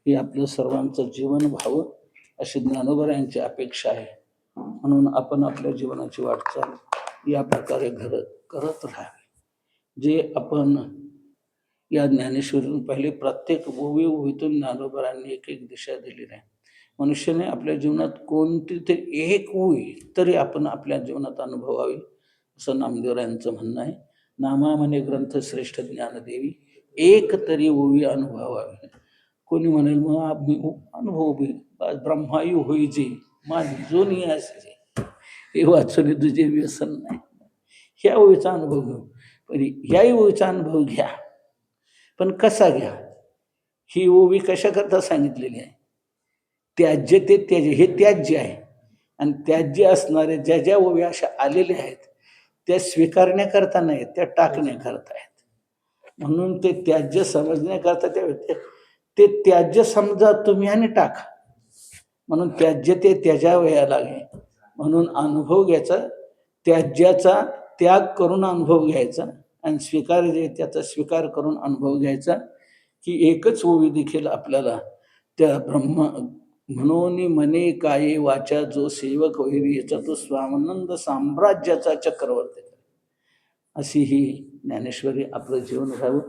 ही आपलं सर्वांचं जीवन व्हावं अशी ज्ञानोबर यांची अपेक्षा आहे. म्हणून आपण आपल्या जीवनाची वाटचाल या प्रकारे करत राहावी. जे आपण या ज्ञानेश्वरीतून पहिले प्रत्येक ओवीतून ज्ञानोबरांनी एक एक दिशा दिलेली आहे. मनुष्याने आपल्या जीवनात कोणती तरी एक ओवी तरी आपण आपल्या जीवनात अनुभवावी असं नामदेवरायांचं म्हणणं आहे. नामा म्हणे ग्रंथ श्रेष्ठ ज्ञानदेवी, एक तरी ओवी अनुभवावी. कोणी म्हणेल मग आम्ही अनुभव बी ब्रह्मायू होईजे माझी जोनी असे हे वाचून तुझे व्यसन नाही. ह्या ओवीचा अनुभव घेऊ, पण ह्याही ओवीचा अनुभव घ्या. पण कसा घ्या, ही ओवी कशा करता सांगितलेली आहे. त्याज्य ते त्याज्य, हे त्याज्य आहे. आणि त्याज्य असणारे ज्या ज्या ओवी अशा आलेल्या आहेत त्या स्वीकारण्याकरता नाहीत, त्या टाकण्याकरता आहेत. म्हणून ते त्याज्य समजण्याकरता ते त्याज्य समजा तुम्ही आणि टाका. म्हणून त्याज्य ते त्याच्या वया लागे. म्हणून अनुभव घ्यायचा त्याज्याचा त्याग करून अनुभव घ्यायचा आणि स्वीकार जे त्याचा स्वीकार करून अनुभव घ्यायचा की एकच ओवी देखील आपल्याला त्या ब्रह्म म्हणून मने काये वाचा जो सेवक होईल याचा तो स्वानंद साम्राज्याचा चक्रवर्ती करेल. अशी ही ज्ञानेश्वरी आपलं जीवन घ्यावं.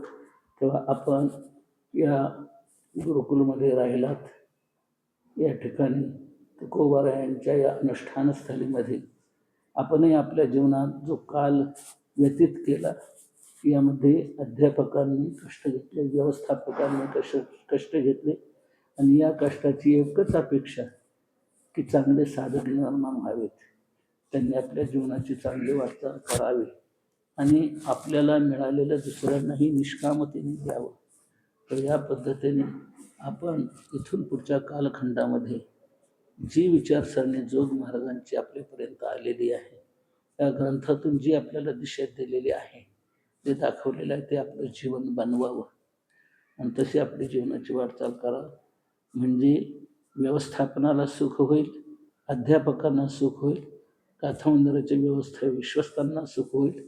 तेव्हा आपण या गुरुकुलमध्ये राहिलात, या ठिकाणी तुकोबारायांच्या या अनुष्ठानस्थलीमध्ये आपणही आपल्या जीवनात जो काल व्यतीत केला यामध्ये अध्यापकांनी कष्ट घेतले, व्यवस्थापकांनी कष्ट घेतले आणि या कष्टाची एकच अपेक्षा की चांगले साधक निर्माण व्हावेत, त्यांनी आपल्या जीवनाची चांगली वाटचाल करावी आणि आपल्याला मिळालेलं दुसऱ्यांनाही निष्कामतेने द्यावं. तर या पद्धतीने आपण इथून पुढच्या कालखंडामध्ये जी विचारसरणी जोग महाराजांची आपल्यापर्यंत आलेली आहे, त्या ग्रंथातून जी आपल्याला दिशा दिलेली आहे, जे दाखवलेलं आहे ते आपलं जीवन बनवावं आणि तशी आपली जीवनाची वाटचाल करावं. म्हणजे व्यवस्थापनाला सुख होईल, अध्यापकांना सुख होईल, गाथामंदिराच्या व्यवस्था विश्वस्तांना सुख होईल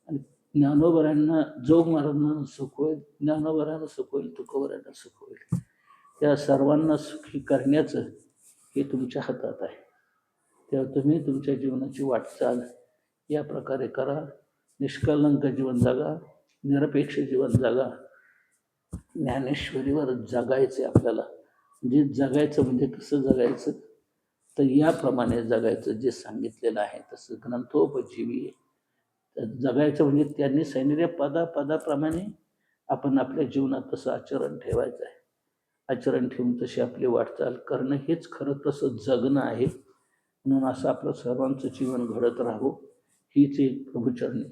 आणि ज्ञानोबरांना जोग महाराजांना सुख होईल, ज्ञानोबरांना सुख होईल, तुकोबरांना सुख होईल. त्या सर्वांना सुखी करण्याचं हे तुमच्या हातात आहे. तेव्हा तुम्ही तुमच्या जीवनाची वाटचाल या प्रकारे करा. निष्कलंक जीवन जगा, निरपेक्ष जीवन जगा. ज्ञानेश्वरीवर जगायचं आपल्याला. म्हणजे जगायचं म्हणजे कसं जगायचं, तर याप्रमाणे जगायचं जे सांगितलेलं आहे तसं ग्रंथोपजीवी जगायचं. म्हणजे त्यांनी सांगितलेल्या पदाप्रमाणे आपण आपल्या जीवनात तसं आचरण ठेवायचं आहे. आचरण ठेवून तशी आपली वाटचाल करणं हेच खरं तसं जगणं आहे. म्हणून असं आपलं सर्वांचं जीवन घडत राहावं हीच एक प्रभूचरणी,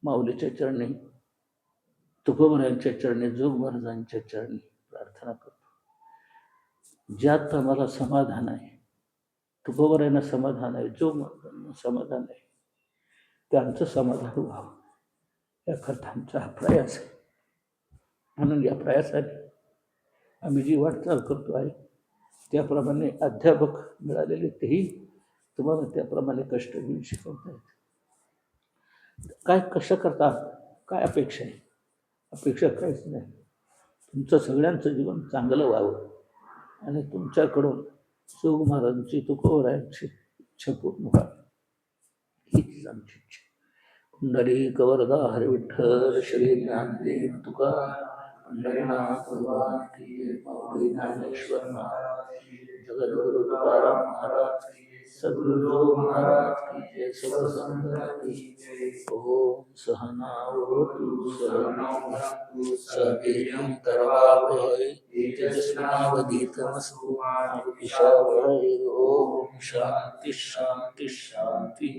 माऊलीच्या चरणी, तुकोबरायांच्या चरणी, जोग महाराजांच्या चरणी प्रार्थना करतो. ज्यात आम्हाला समाधान आहे, तुकोबरायांना समाधान आहे, जोग महाराजांना समाधान आहे, त्यांचं समाधान व्हावं याकरता आमचा हा प्रयास आहे. म्हणून या प्रयासाने आम्ही जी वाटचाल करतो आहे त्याप्रमाणे अध्यापक मिळालेले तेही तुम्हाला त्याप्रमाणे कष्ट घेऊन शिकवता येते. काय कशा करता, काय अपेक्षा आहे? अपेक्षा काहीच नाही. तुमचं सगळ्यांचं जीवन चांगलं व्हावं आणि तुमच्याकडून जोग महाराजांची, तुकोबरायांची इच्छा पूर्ण व्हावी हीच आमची इच्छा. पुंडलिक वरदा हरी विठ्ठल श्री ज्ञानदेव तुकाराम पंढरीनाथ भगवान की, माऊली ज्ञानेश्वर महाराज की, जगद्गुरु तुकाराम महाराज की, सद्गुरु जोग महाराज की जय, सर्व संतांना की. ओम सहना वतु सहनौ भुनक्तु सह वीर्यं करवावहै तेजस्विनावधीतमस्तु मा विद्विषावहै. ओम शांति शांति शांति.